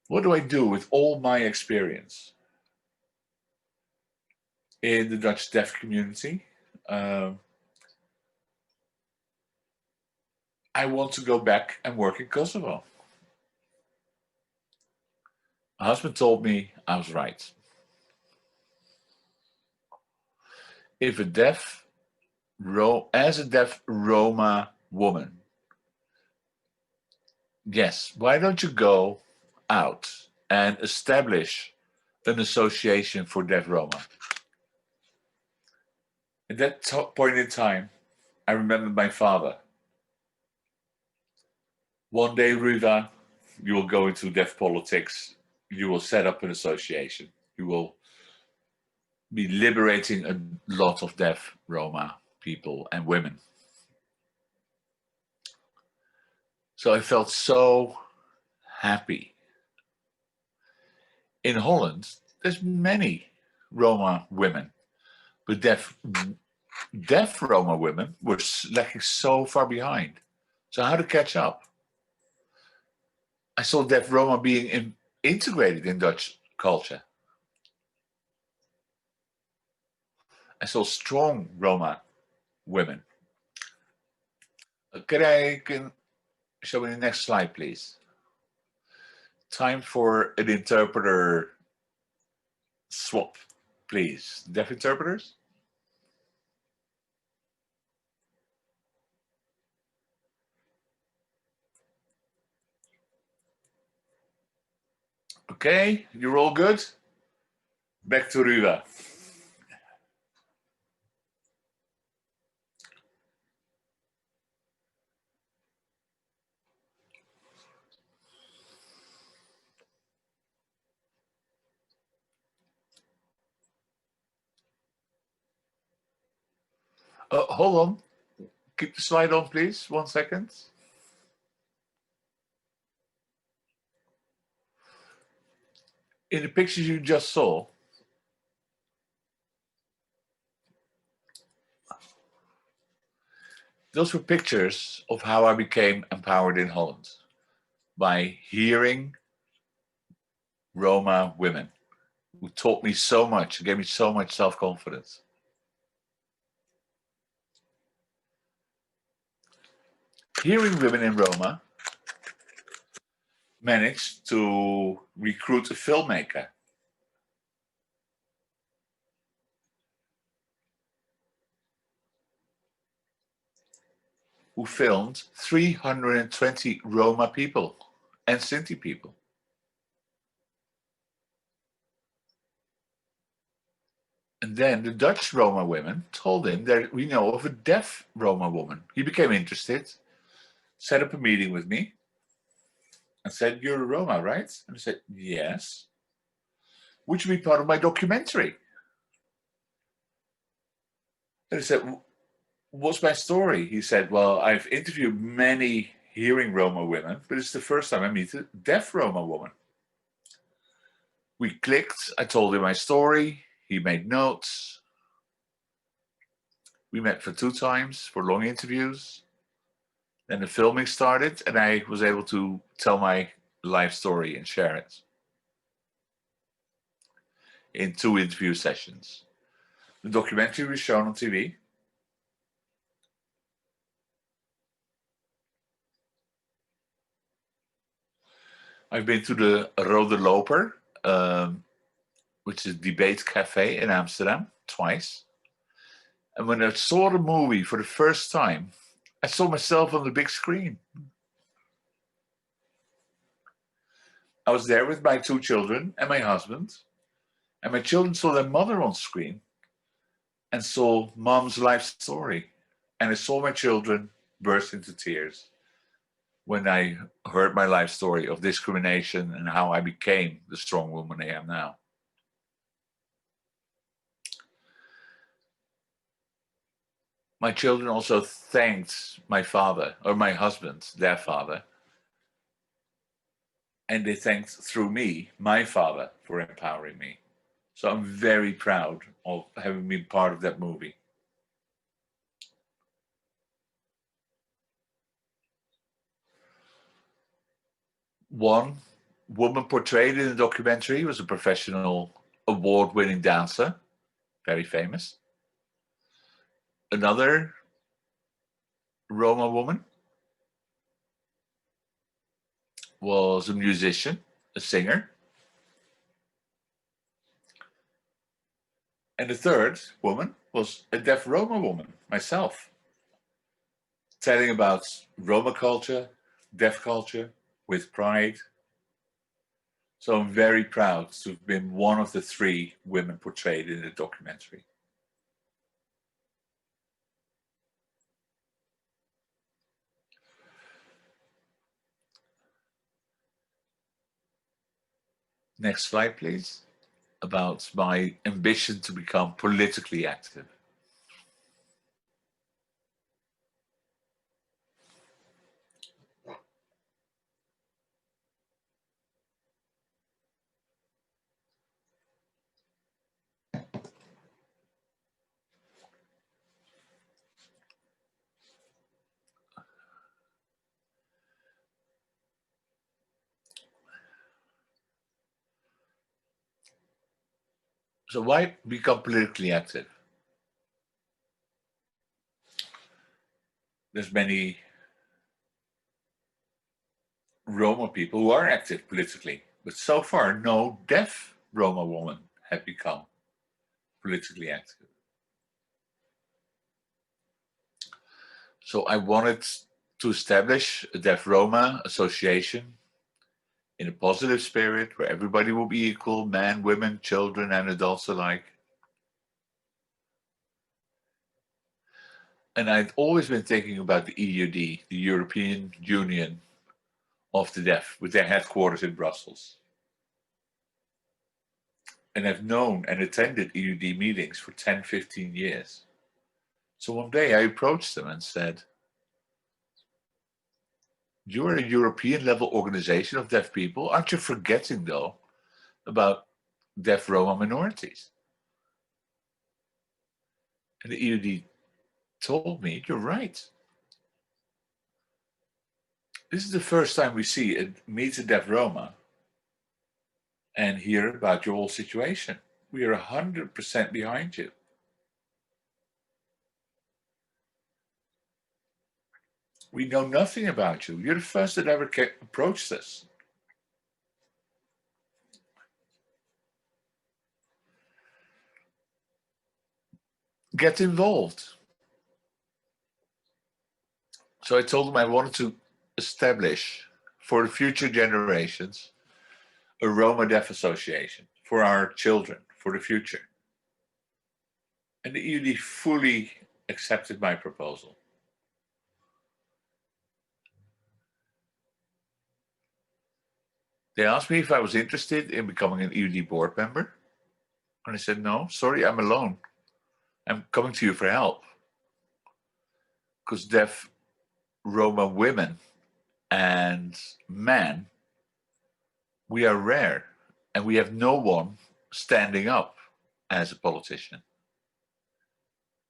what do I do with all my experience in the Dutch deaf community? I want to go back and work in Kosovo. My husband told me I was right. If a deaf Roma woman, yes, why don't you go out and establish an association for deaf Roma? At that point in time, I remembered my father. One day, Ruva, you will go into deaf politics. You will set up an association. You will be liberating a lot of deaf Roma people and women. So I felt so happy. In Holland, there's many Roma women, but deaf Roma women were lagging so far behind. So how to catch up? I saw deaf Roma being integrated in Dutch culture. I saw strong Roma women. Can show me the next slide, please. Time for an interpreter swap, please. Deaf interpreters. Okay, you're all good? Back to Ruva. Hold on. Keep the slide on, please. 1 second. In the pictures you just saw, those were pictures of how I became empowered in Holland by hearing Roma women who taught me so much, gave me so much self-confidence. Hearing women in Roma managed to recruit a filmmaker. Who filmed 320 Roma people and Sinti people. And then the Dutch Roma women told him that we know of a deaf Roma woman. He became interested, set up a meeting with me, and said, "You're a Roma, right?" And I said, "Yes." "Would you be part of my documentary?" And I said, "What's my story?" He said, "Well, I've interviewed many hearing Roma women, but it's the first time I meet a deaf Roma woman." We clicked. I told him my story. He made notes. We met for 2 times for long interviews. Then the filming started, and I was able to tell my life story and share it in 2 interview sessions. The documentary was shown on TV. I've been to the Rode Loper, which is a debate cafe in Amsterdam, twice. And when I saw the movie for the first time, I saw myself on the big screen. I was there with my 2 children and my husband, and my children saw their mother on screen and saw mom's life story. And I saw my children burst into tears when I heard my life story of discrimination and how I became the strong woman I am now. My children also thanked my father, or my husband, their father, and they thanked through me, my father, for empowering me. So I'm very proud of having been part of that movie. One woman portrayed in the documentary was a professional award-winning dancer, very famous. Another Roma woman was a musician, a singer. And the third woman was a deaf Roma woman, myself, telling about Roma culture, deaf culture, with pride. So I'm very proud to have been one of the 3 women portrayed in the documentary. Next slide, please. About my ambition to become politically active. So why become politically active? There's many Roma people who are active politically, but so far no deaf Roma woman have become politically active. So I wanted to establish a Deaf Roma association in a positive spirit where everybody will be equal, men, women, children, and adults alike. And I'd always been thinking about the EUD, the European Union of the Deaf, with their headquarters in Brussels. And I've known and attended EUD meetings for 10, 15 years. So one day I approached them and said, "You're a European level organization of deaf people. Aren't you forgetting though about deaf Roma minorities?" And the EUD told me, "You're right. This is the first time we meet a deaf Roma and hear about your whole situation. We are 100% behind you." We know nothing about you. You're the first that ever approached us. Get involved. So I told them I wanted to establish for the future generations a Roma Deaf Association for our children, for the future. And the EUD fully accepted my proposal. They asked me if I was interested in becoming an EUD board member. And I said, "No, sorry, I'm alone. I'm coming to you for help." Because deaf Roma women and men, we are rare, and we have no one standing up as a politician.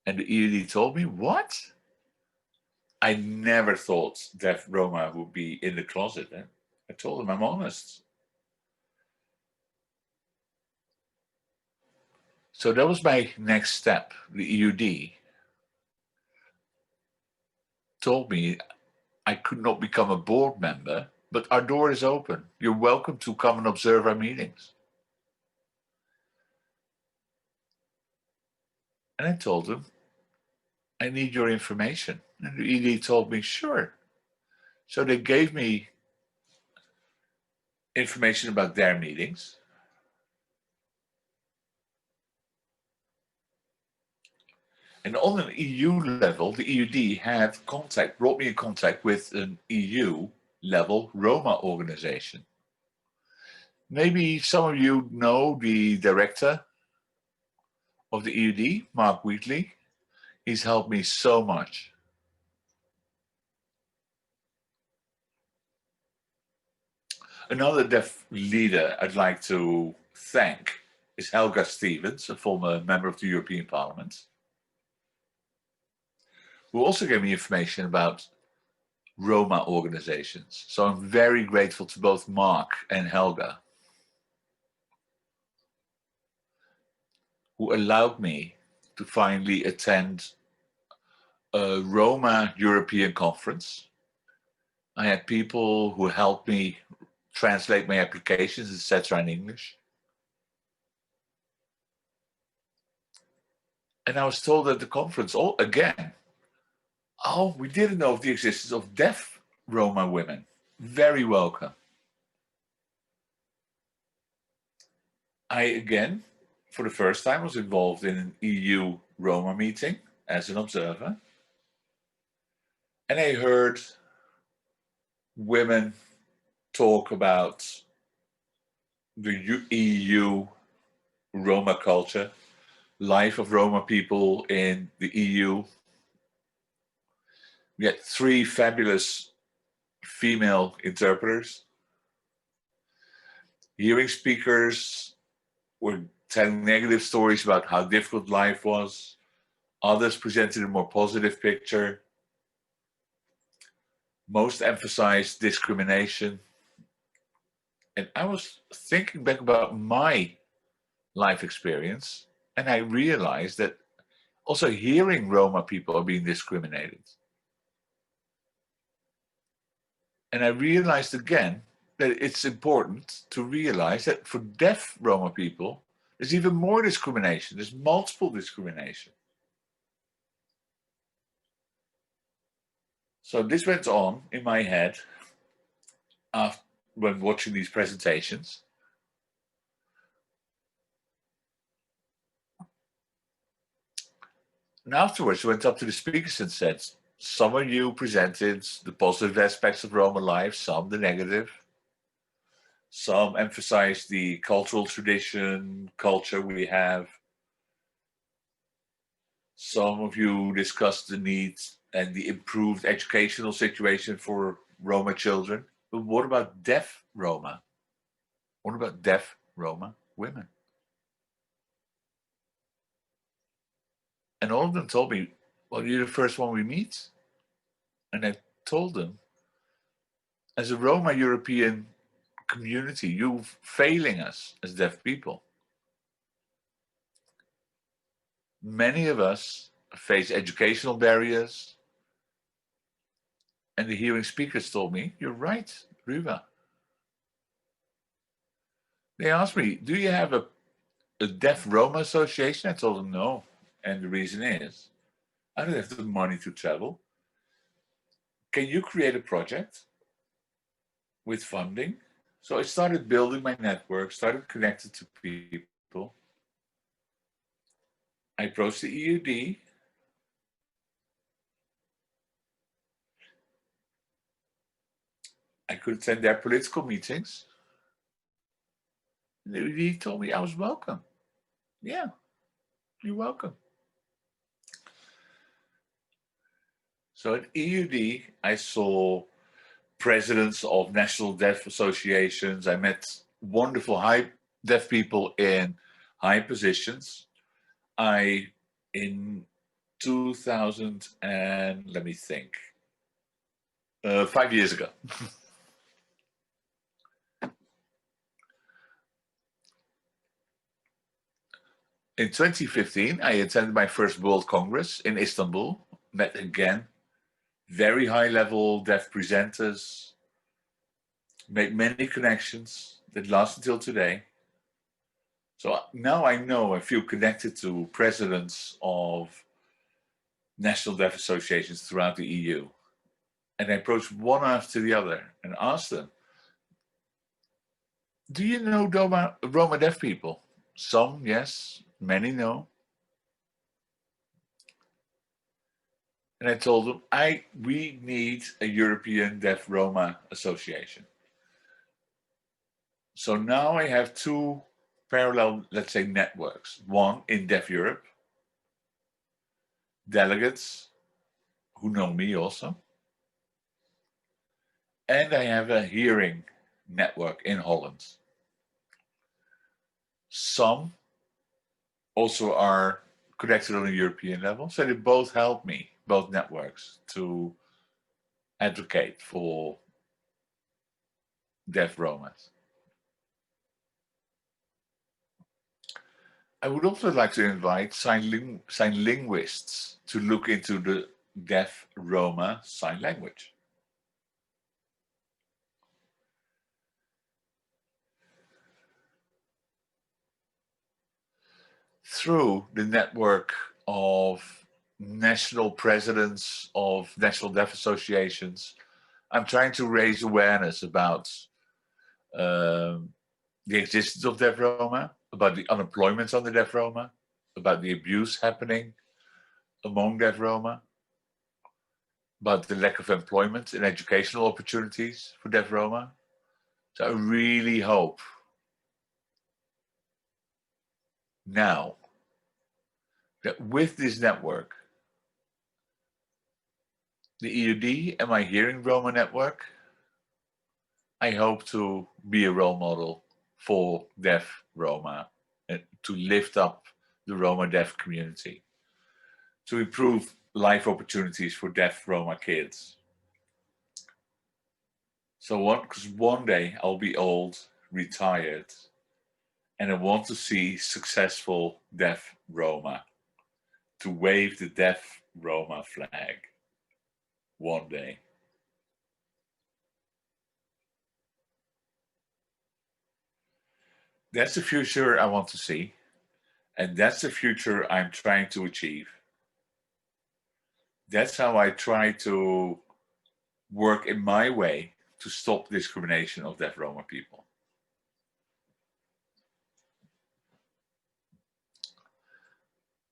And the EUD told me, "What? I never thought deaf Roma would be in the closet." And I told them I'm honest. So that was my next step. The EUD told me I could not become a board member, but our door is open. You're welcome to come and observe our meetings. And I told them, "I need your information." And the EUD told me, "Sure." So they gave me information about their meetings. And on an EU level, the EUD had brought me in contact with an EU level Roma organization. Maybe some of you know the director of the EUD, Mark Wheatley. He's helped me so much. Another deaf leader I'd like to thank is Helga Stevens, a former member of the European Parliament, who also gave me information about Roma organizations. So I'm very grateful to both Mark and Helga, who allowed me to finally attend a Roma European conference. I had people who helped me translate my applications, etc. in English. And I was told at the conference, we didn't know of the existence of deaf Roma women. Very welcome. I, again, for the first time, was involved in an EU Roma meeting as an observer. And I heard women talk about the EU Roma culture, life of Roma people in the EU. We had 3 fabulous female interpreters. Hearing speakers were telling negative stories about how difficult life was. Others presented a more positive picture. Most emphasized discrimination. And I was thinking back about my life experience, and I realized that also hearing Roma people are being discriminated. And I realized again that it's important to realize that for deaf Roma people, there's even more discrimination. There's multiple discrimination. So this went on in my head when watching these presentations. And afterwards, I went up to the speakers and said, some of you presented the positive aspects of Roma life, some the negative. Some emphasized the cultural tradition, culture we have. Some of you discussed the needs and the improved educational situation for Roma children. But what about deaf Roma? What about deaf Roma women? And all of them told me, well, you're the first one we meet. And I told them, as a Roma European community, you're failing us as deaf people. Many of us face educational barriers. And the hearing speakers told me, you're right, Ruva. They asked me, do you have a deaf Roma association? I told them no. And the reason is, I don't have the money to travel. Can you create a project with funding? So I started building my network, started connected to people. I approached the EUD. I could attend their political meetings. The EUD told me I was welcome. Yeah, you're welcome. So at EUD, I saw presidents of national deaf associations. I met wonderful deaf people in high positions. In 2000 and let me think, 5 years ago. In 2015, I attended my first World Congress in Istanbul, met again very high-level deaf presenters, made many connections that last until today. So now I feel connected to presidents of national deaf associations throughout the EU. And I approached one after the other and asked them, do you know Roma deaf people? Some, yes, many no. And I told them, we need a European Deaf Roma Association. So now I have two parallel, let's say, networks. One in Deaf Europe, delegates who know me also. And I have a hearing network in Holland. Some also are connected on a European level. So they both help me, both networks, to advocate for deaf Romas. I would also like to invite sign linguists to look into the deaf Roma sign language. Through the network of national presidents of national deaf associations, I'm trying to raise awareness about the existence of deaf Roma, about the unemployment on the deaf Roma, about the abuse happening among deaf Roma, about the lack of employment and educational opportunities for deaf Roma. So I really hope now that with this network, the EUD and my Hearing Roma network, I hope to be a role model for deaf Roma and to lift up the Roma deaf community, to improve life opportunities for deaf Roma kids. So because one day I'll be old, retired, and I want to see successful deaf Roma, to wave the deaf Roma flag one day. That's the future I want to see, and that's the future I'm trying to achieve. That's how I try to work in my way to stop discrimination of deaf Roma people.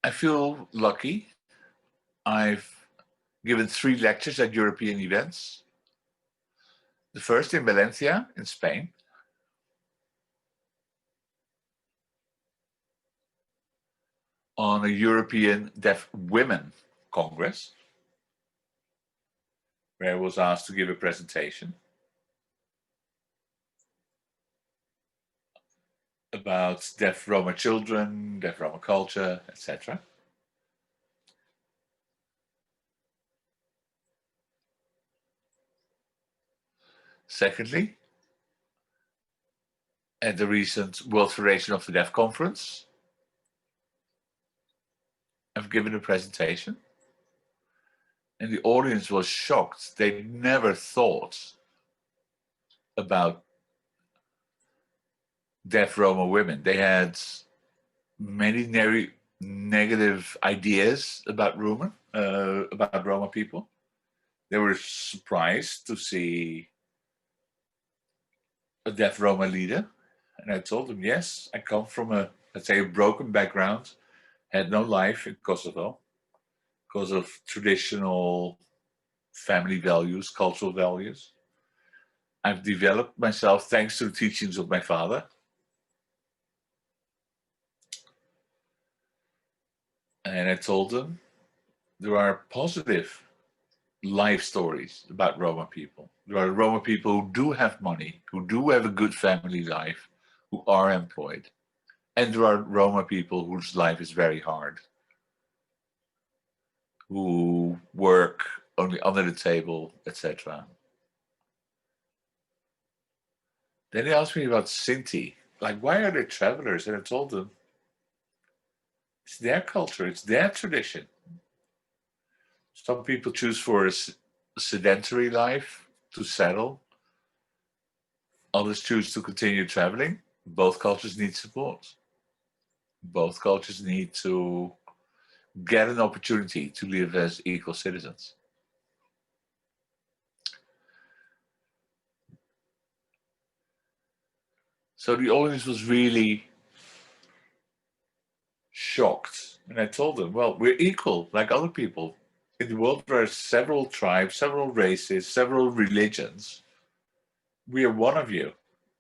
I feel lucky. I've given 3 lectures at European events. The first in Valencia, in Spain. On a European Deaf Women Congress, where I was asked to give a presentation about deaf Roma children, deaf Roma culture, etc. Secondly, at the recent World Federation of the Deaf Conference, I've given a presentation, and the audience was shocked. They never thought about deaf Roma women. They had many negative ideas about Roma people. They were surprised to see a deaf Roma leader, and I told them, yes, I come from let's say, a broken background, had no life in Kosovo because of traditional family values, cultural values. I've developed myself thanks to the teachings of my father. And I told them there are positive life stories about Roma people. There are Roma people who do have money, who do have a good family life, who are employed. And there are Roma people whose life is very hard, who work only under the table, etc. Then they asked me about Sinti. Like, why are they travelers? And I told them, it's their culture, it's their tradition. Some people choose for a sedentary life, to settle. Others choose to continue traveling. Both cultures need support. Both cultures need to get an opportunity to live as equal citizens. So the audience was really shocked. And I told them, well, we're equal like other people in the world there are several tribes, several races, several religions. We are one of you,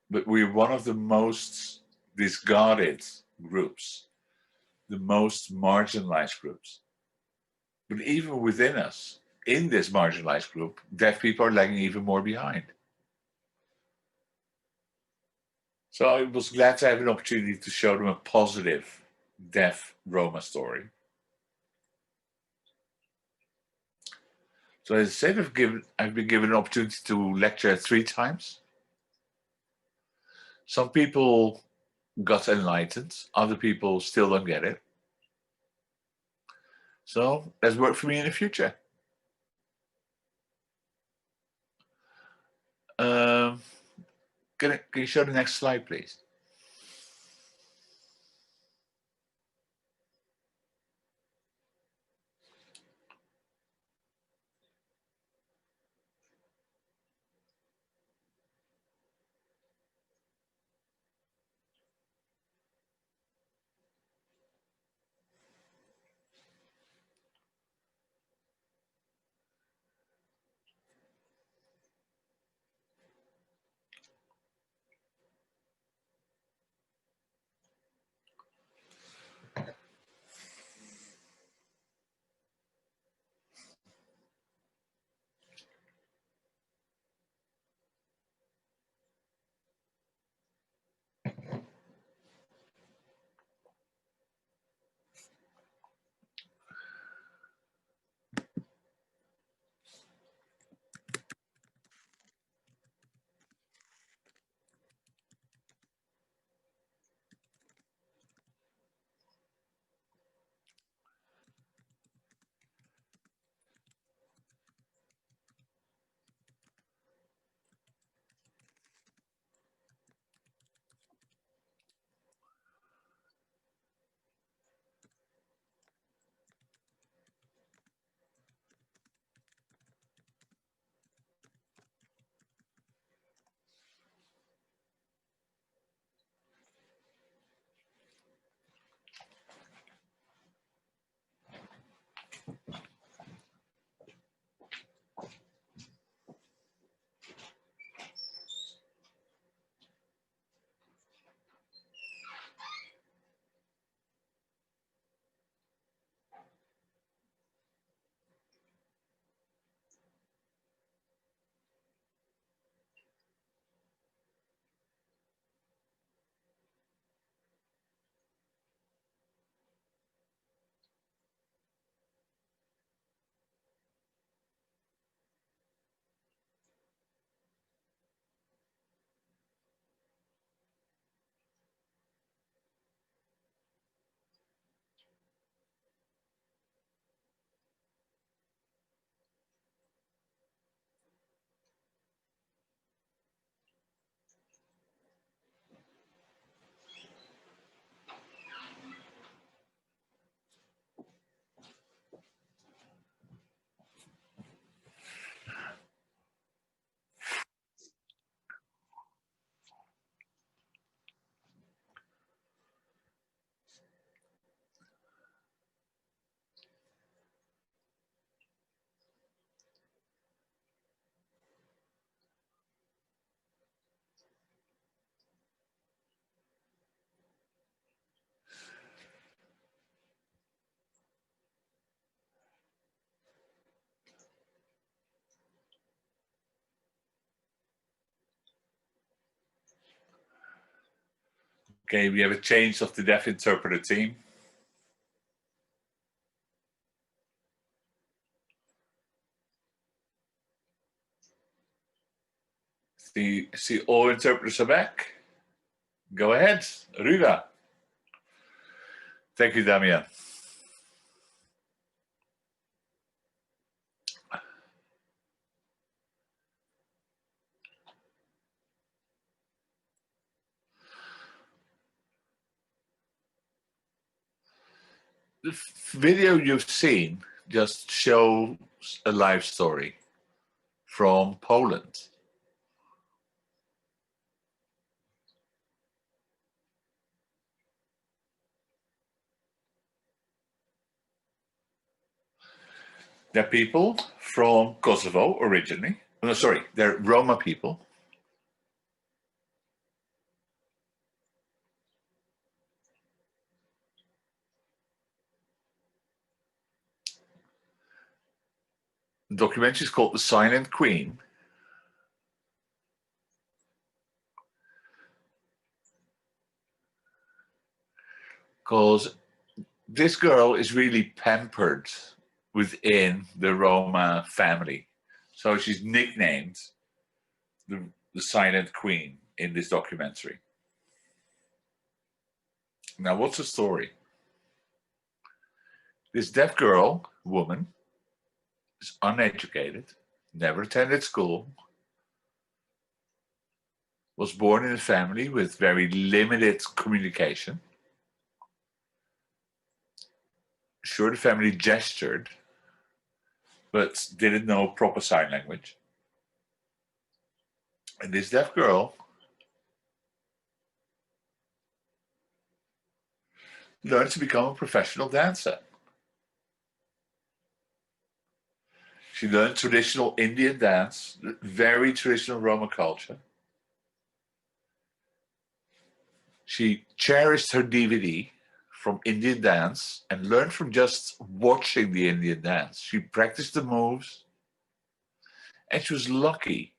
but we're one of the most discarded groups, the most marginalized groups. But even within us, in this marginalized group, deaf people are lagging even more behind. So I was glad to have an opportunity to show them a positive deaf Roma story. So as I said, I've been given an opportunity to lecture 3 times. Some people got enlightened, other people still don't get it. So let's work for me in the future. Can you show the next slide, please? Okay, we have a change of the deaf interpreter team. See all interpreters are back. Go ahead, Ruva. Thank you, Damian. The video you've seen just shows a life story from Poland. They're people from Kosovo originally. No, sorry, they're Roma people. The documentary is called The Silent Queen. Because this girl is really pampered within the Roma family. So she's nicknamed the Silent Queen in this documentary. Now, what's the story? This deaf girl, woman, is uneducated, never attended school, was born in a family with very limited communication. Sure, the family gestured, but didn't know proper sign language. And this deaf girl learned to become a professional dancer. She learned traditional Indian dance, very traditional Roma culture. She cherished her DVD from Indian dance and learned from just watching the Indian dance. She practiced the moves, and she was lucky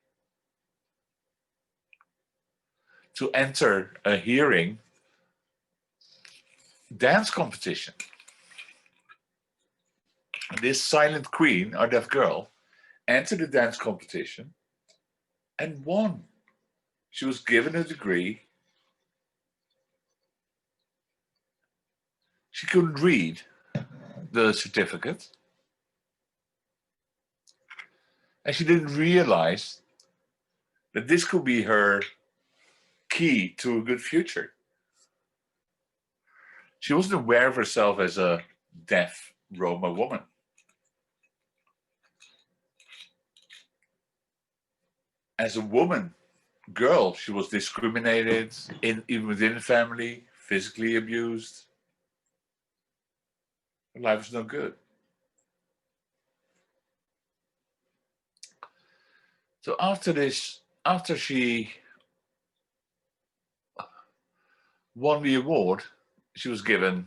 to enter a hearing dance competition. And this silent queen, our deaf girl, entered the dance competition and won. She was given a degree. She couldn't read the certificate, and she didn't realize that this could be her key to a good future. She wasn't aware of herself as a deaf Roma woman. As a woman, girl, she was discriminated, even within the family, physically abused. Her life was no good. So after she won the award, she was given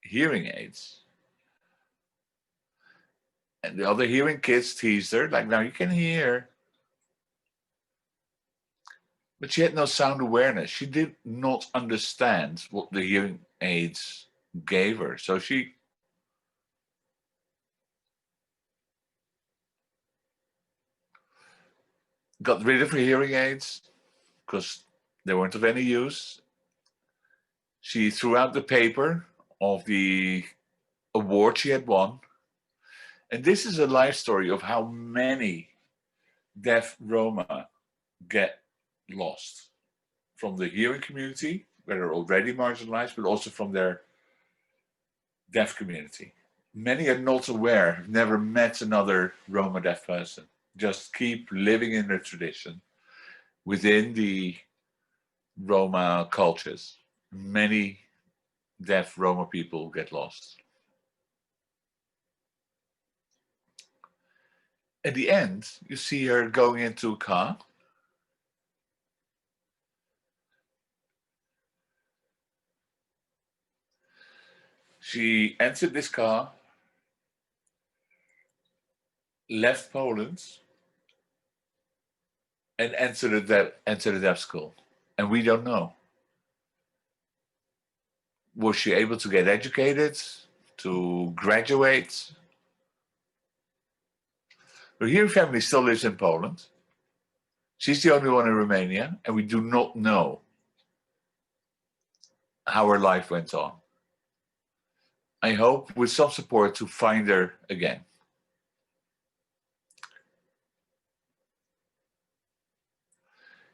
hearing aids. And the other hearing kids teased her, like, now you can hear. But she had no sound awareness. She did not understand what the hearing aids gave her. So she got rid of her hearing aids because they weren't of any use. She threw out the paper of the award she had won. And this is a life story of how many deaf Roma get lost from the hearing community, where they're already marginalized, but also from their deaf community. Many are not aware, have never met another Roma deaf person, just keep living in their tradition within the Roma cultures. Many deaf Roma people get lost. At the end, you see her going into a car. She entered this car, left Poland, and entered the deaf school. And we don't know. Was she able to get educated, to graduate? Her hearing family still lives in Poland. She's the only one in Romania, and we do not know how her life went on. I hope with some support to find her again.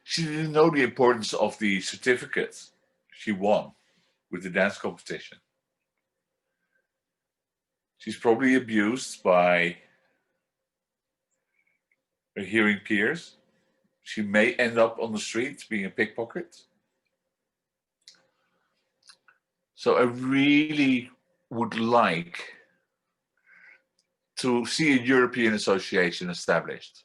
She didn't know the importance of the certificate she won with the dance competition. She's probably abused by her hearing peers. She may end up on the street being a pickpocket. So I really would like to see a European association established,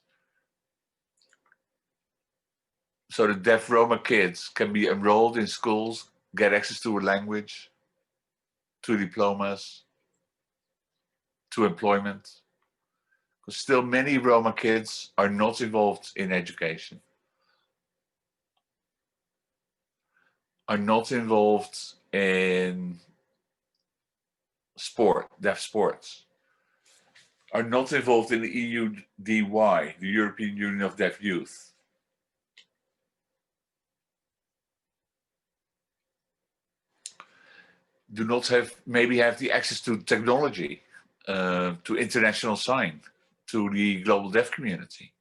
so the deaf Roma kids can be enrolled in schools, get access to a language, to diplomas, to employment. Because still many Roma kids are not involved in education, are not involved in sport, deaf sports, are not involved in the EUDY, the European Union of Deaf Youth. Do not have, maybe have the access to technology, to international sign, to the global deaf community.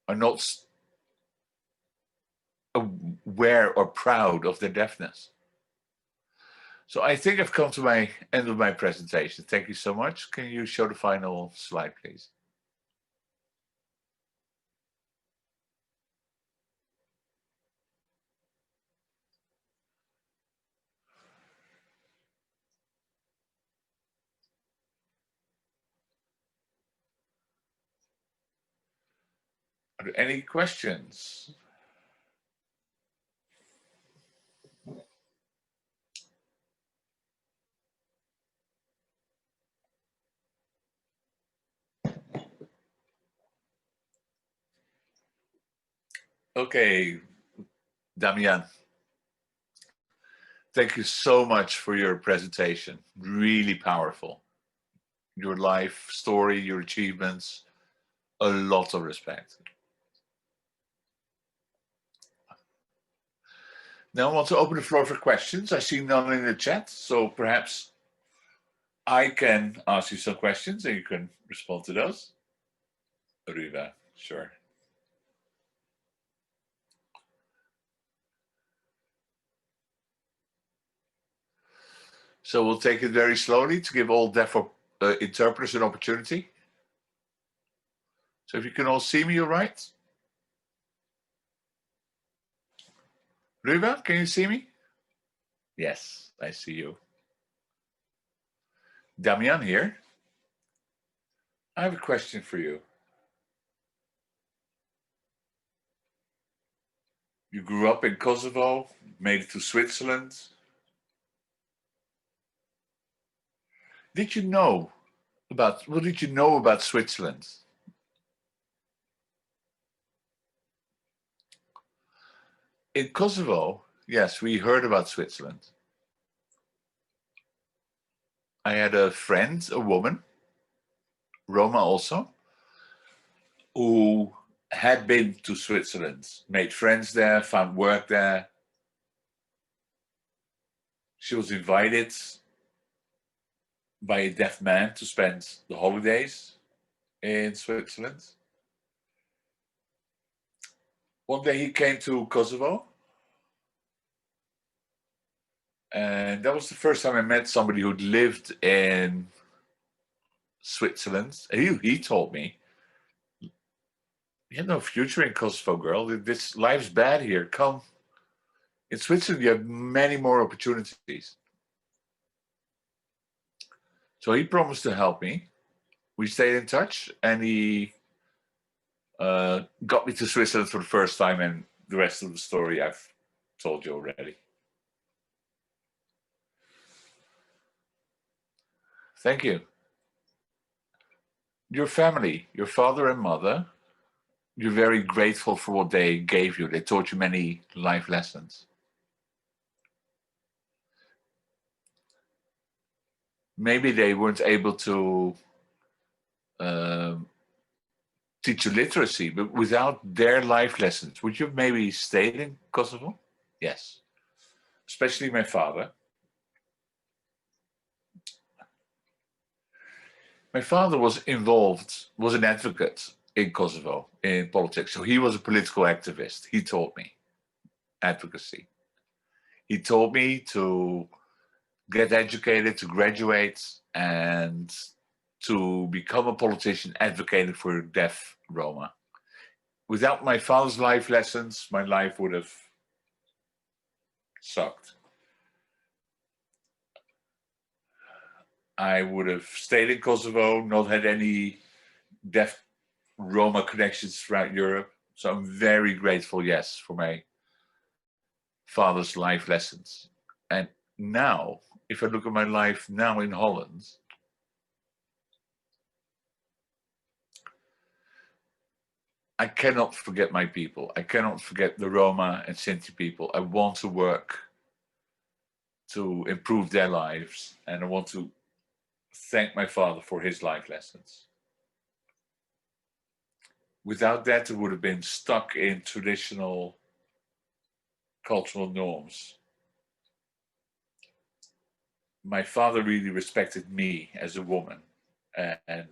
Are not aware or proud of their deafness. So I think I've come to my end of my presentation. Thank you so much. Can you show the final slide, please? Are there any questions? Okay, Damian, thank you so much for your presentation. Really powerful. Your life story, your achievements, a lot of respect. Now I want to open the floor for questions. I see none in the chat, so perhaps I can ask you some questions and you can respond to those. Ruva, sure. So we'll take it very slowly to give all deaf interpreters an opportunity. So if you can all see me, all right? Ruva, can you see me? Yes, I see you. Damian here. I have a question for you. You grew up in Kosovo, made it to Switzerland. What did you know about Switzerland? In Kosovo, yes, we heard about Switzerland. I had a friend, a woman, Roma also, who had been to Switzerland, made friends there, found work there. She was invited by a deaf man to spend the holidays in Switzerland. One day he came to Kosovo, and that was the first time I met somebody who'd lived in Switzerland. He told me, you have no future in Kosovo, girl. This life's bad here. Come. In Switzerland, you have many more opportunities. So he promised to help me. We stayed in touch, and he got me to Switzerland for the first time, and the rest of the story I've told you already. Thank you. Your family, your father and mother, you're very grateful for what they gave you. They taught you many life lessons. Maybe they weren't able to teach you literacy, but without their life lessons, would you have maybe stayed in Kosovo? Yes, especially my father. My father was involved, was an advocate in Kosovo in politics. So he was a political activist. He taught me advocacy. He taught me to get educated, to graduate, and to become a politician advocating for deaf Roma. Without my father's life lessons, my life would have sucked. I would have stayed in Kosovo, not had any deaf Roma connections throughout Europe. So I'm very grateful, yes, for my father's life lessons. And now, if I look at my life now in Holland, I cannot forget my people. I cannot forget the Roma and Sinti people. I want to work to improve their lives, and I want to thank my father for his life lessons. Without that, it would have been stuck in traditional cultural norms. My father really respected me as a woman and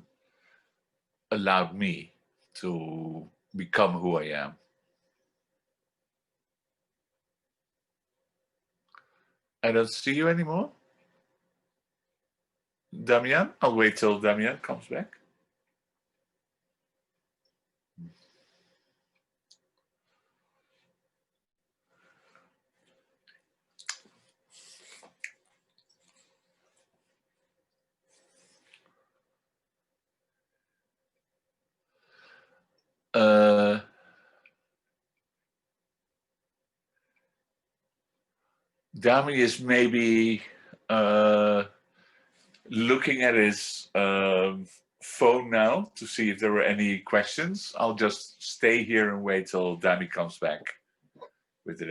allowed me to become who I am. I don't see you anymore. Damian? I'll wait till Damian comes back. Dami is maybe looking at his phone now to see if there were any questions. I'll just stay here and wait till Dami comes back with the